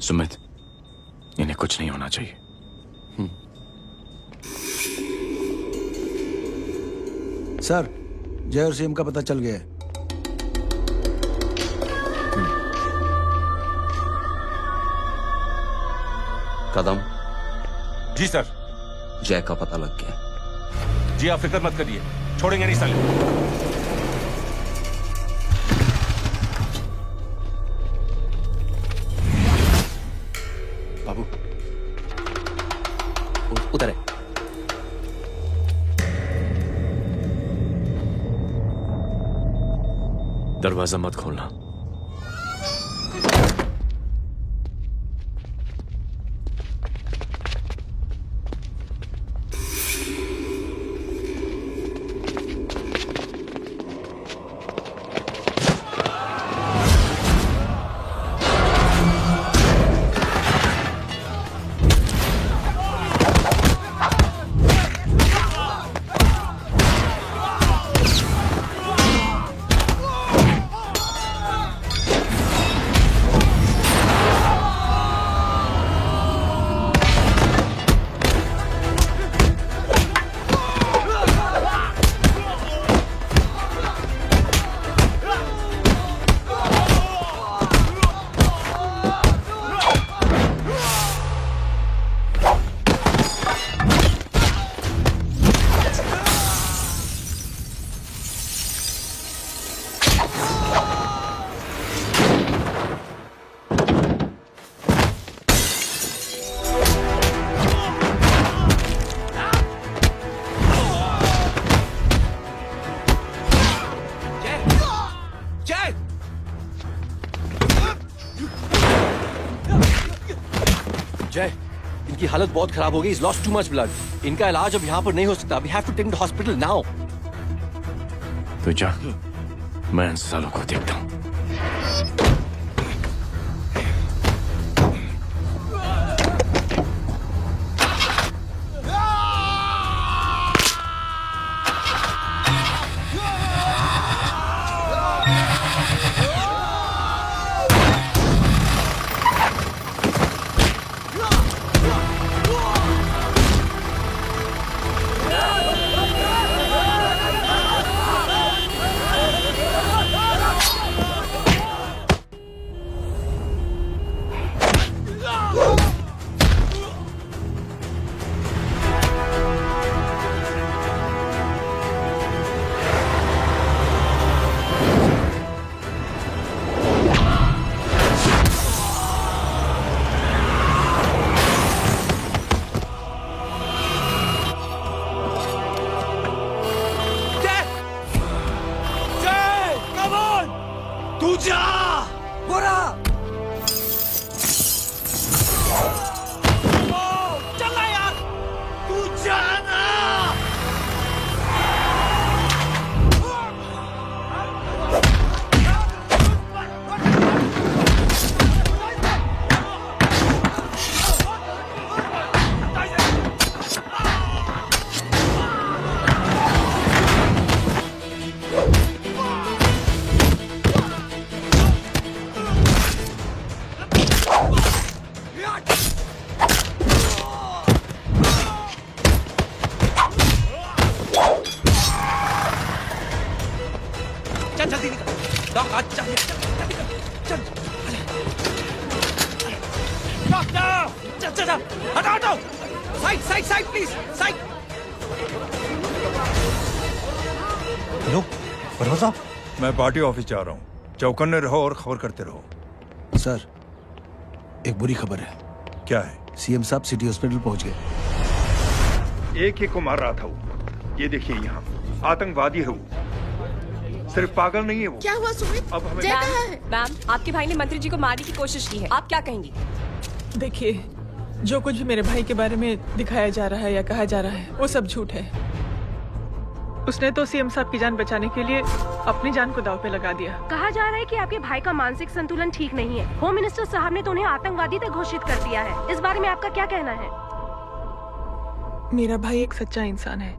सुमित, इन्हें कुछ नहीं होना चाहिए। सर, जय और सीएम का पता चल गया है। कदम। जी सर। जय का पता लग गया। जी आप फिक्र मत करिए, छोड़ेंगे नहीं साले। बाबू उधर है। दरवाजा मत खोलना। जय, इनकी हालत बहुत खराब हो गई। Is lost too much blood. इनका इलाज अब यहाँ पर नहीं हो सकता। We have to take to hospital now. तो जा, मैं इन सालों को देखता हूँ। चल जल्दी निकल। डॉक्टर चल चल डॉक्टर चल चल चल हटाओ हटाओ side side side please side. Hello परवा साहब, मैं पार्टी ऑफिस जा रहा हूँ। चौकन्ने रहो और खबर करते रहो। सर, एक बुरी खबर है। क्या है? सीएम साहब सिटी हॉस्पिटल पहुंच गए। एक ही को मार रहा था वो। ये देखिए यहाँ आतंकवादी है वो, सिर्फ पागल नहीं है वो। क्या हुआ सुमित? अब हमें मैम, आपके भाई ने मंत्री जी को मारने की कोशिश की है, आप क्या कहेंगी? देखिए, जो कुछ भी मेरे भाई के बारे में दिखाया जा रहा है या कहा जा रहा है वो सब झूठ है। उसने तो सीएम साहब की जान बचाने के लिए अपनी जान को दांव पे लगा दिया। कहा जा रहा है कि आपके भाई का मानसिक संतुलन ठीक नहीं है। होम मिनिस्टर साहब ने तो उन्हें आतंकवादी तक घोषित कर दिया है। इस बारे में आपका क्या कहना है? मेरा भाई एक सच्चा इंसान है।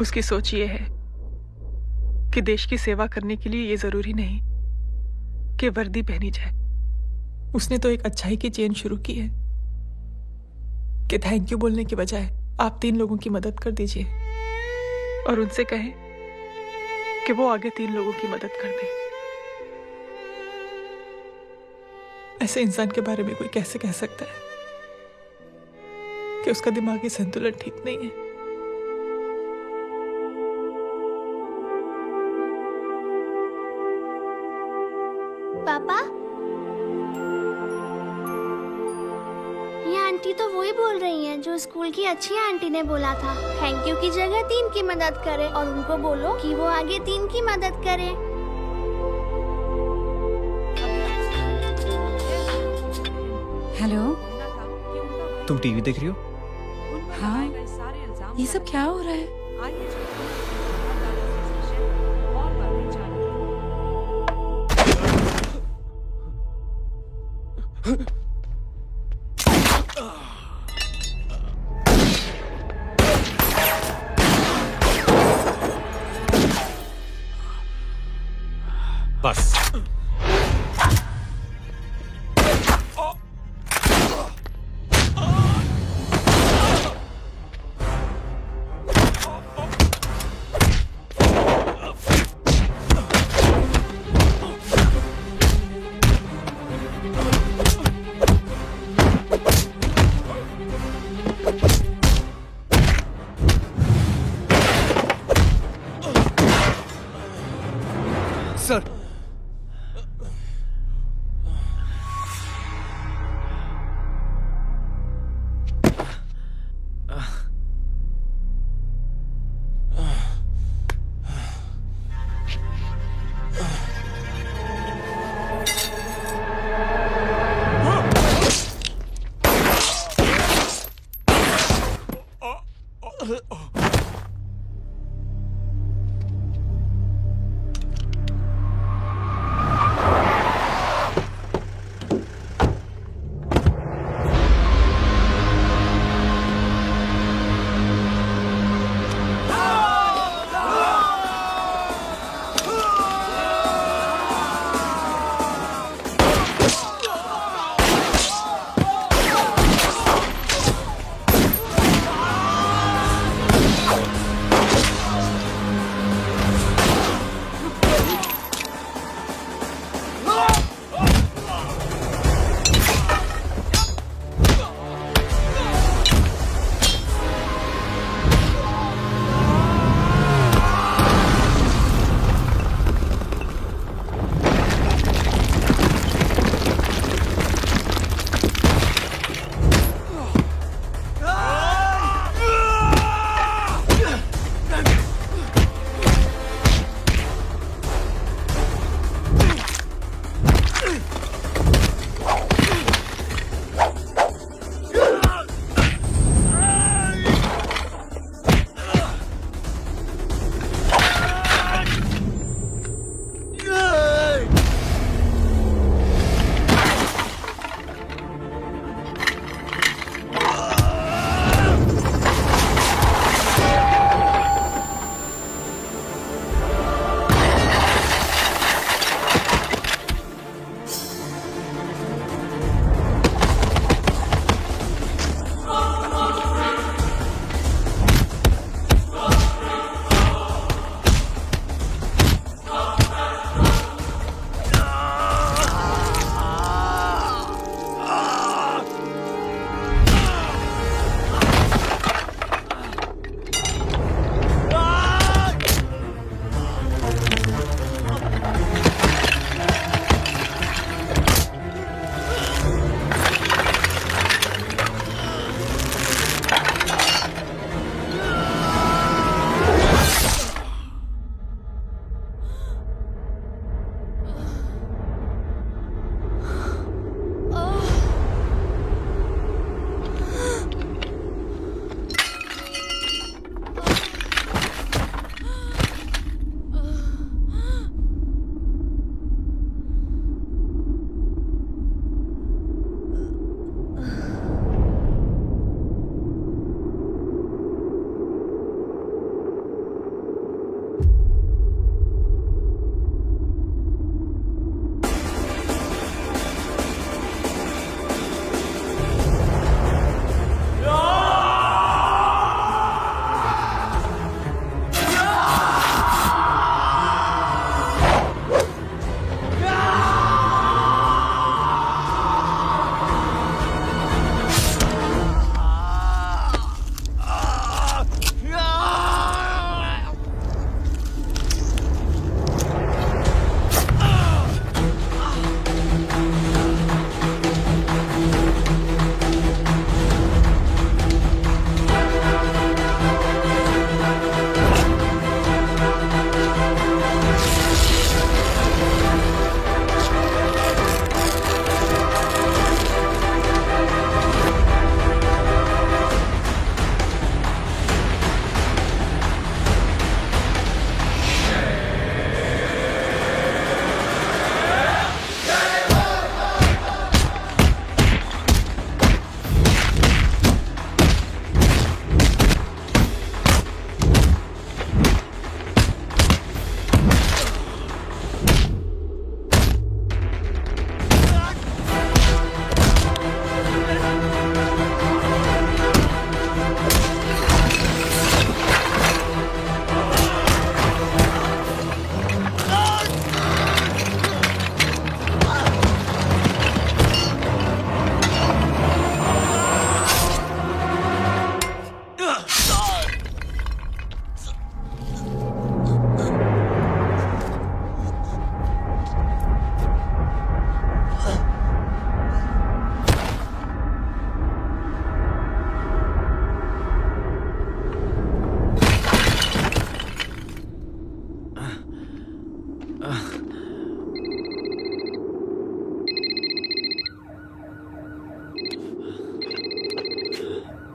उसकी सोच ये है कि देश की सेवा करने के लिए ये जरूरी नहीं कि वर्दी पहनी जाए। उसने तो एक अच्छाई की चेन शुरू की है कि थैंक यू बोलने के बजाय आप 3 लोगों की मदद कर दीजिए और उनसे कहें कि वो आगे 3 लोगों की मदद कर दे। ऐसे इंसान के बारे में कोई कैसे कह सकता है कि उसका दिमागी संतुलन ठीक नहीं है? पापा, ये आंटी तो वही बोल रही हैं जो स्कूल की अच्छी आंटी ने बोला था, थैंक यू की जगह 3 की मदद करें और उनको बोलो कि वो आगे 3 की मदद करें। हेलो, तुम टीवी देख रही हो? हाँ, ये सब क्या हो रहा है? बस सर,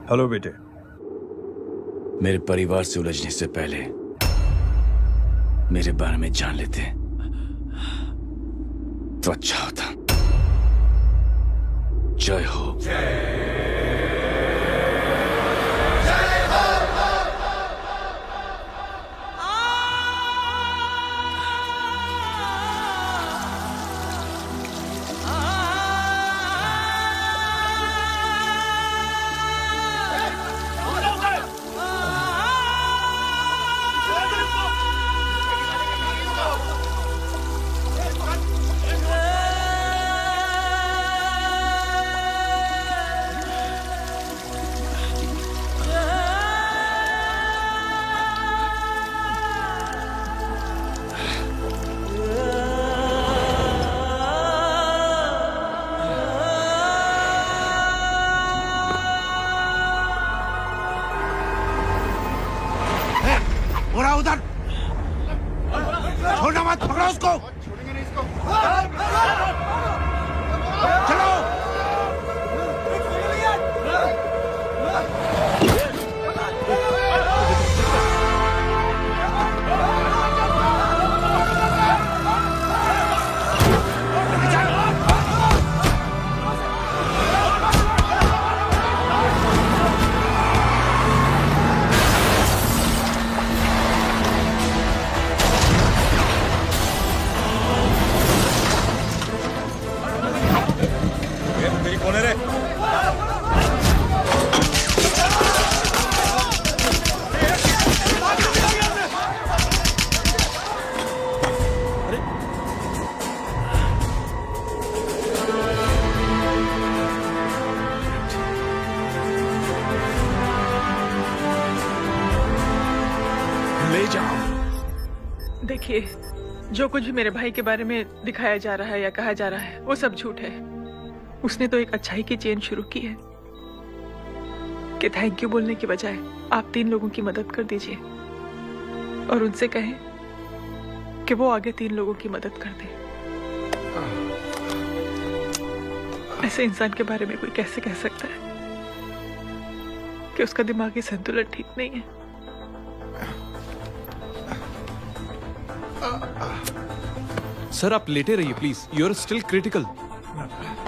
हेलो बेटे। मेरे परिवार से उलझने से पहले मेरे बारे में जान लेते तो अच्छा होता। जय हो। उड़ा उधर, छोड़ना मत, पकड़ो उसको। चलो। कौन है रे? ले जाओ। देखिए, जो कुछ भी मेरे भाई के बारे में दिखाया जा रहा है या कहा जा रहा है वो सब झूठ है। उसने तो एक अच्छाई की चेन शुरू की है कि थैंक यू बोलने की बजाय आप 3 लोगों की मदद कर दीजिए और उनसे कहें कि वो आगे 3 लोगों की मदद कर दे। ऐसे इंसान के बारे में कोई कैसे कह सकता है कि उसका दिमागी संतुलन ठीक नहीं है? सर आप लेटे रहिए please, you are still critical.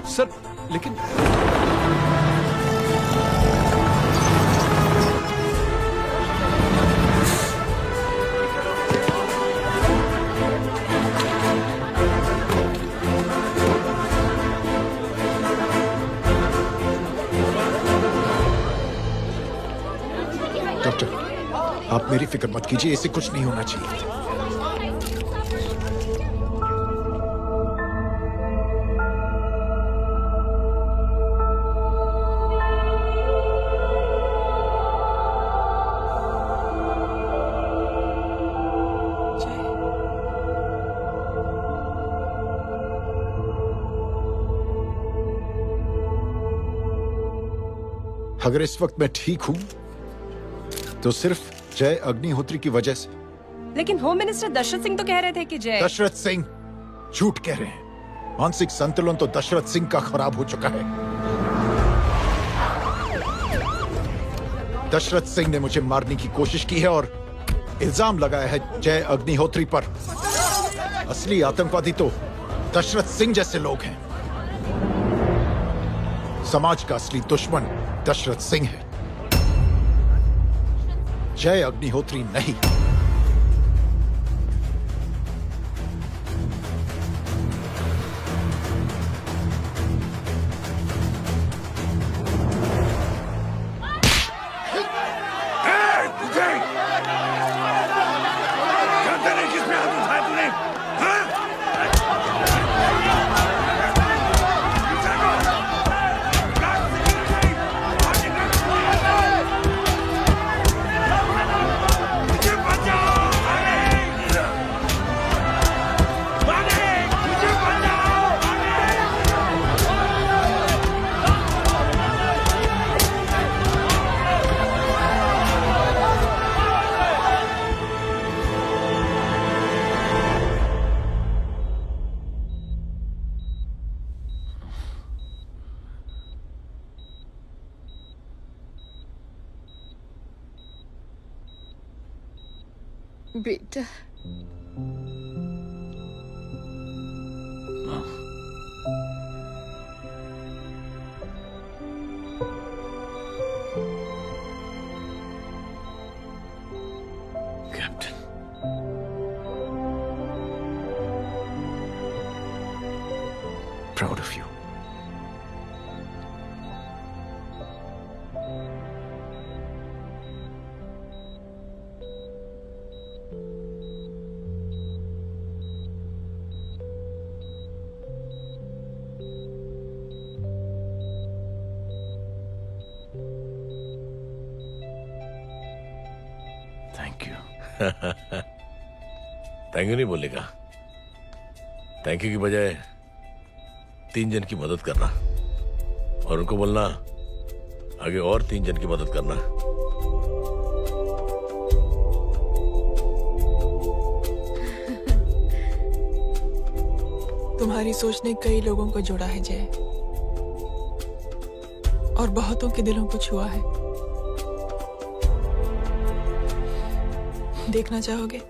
Sir लेकिन डॉक्टर, आप मेरी फिक्र मत कीजिए, इसे कुछ नहीं होना चाहिए। अगर इस वक्त मैं ठीक हूं तो सिर्फ जय अग्निहोत्री की वजह से। लेकिन होम मिनिस्टर दशरथ सिंह तो कह रहे थे कि जय। दशरथ सिंह झूठ कह रहे हैं। मानसिक संतुलन तो दशरथ सिंह का खराब हो चुका है। दशरथ सिंह ने मुझे मारने की कोशिश की है और इल्जाम लगाया है जय अग्निहोत्री पर। असली आतंकवादी तो दशरथ सिंह जैसे लोग हैं। समाज का असली दुश्मन दशरथ सिंह है, जय अग्निहोत्री नहीं। Get back! बेटा captain, proud of you. Thank you. Thank you नहीं बोलेगा, थैंक यू की बजाय 3 जन की मदद करना और उनको बोलना आगे और 3 जन की मदद करना। तुम्हारी सोच ने कई लोगों को जोड़ा है जय, और बहुतों के दिलों को छुआ है। देखना चाहोगे?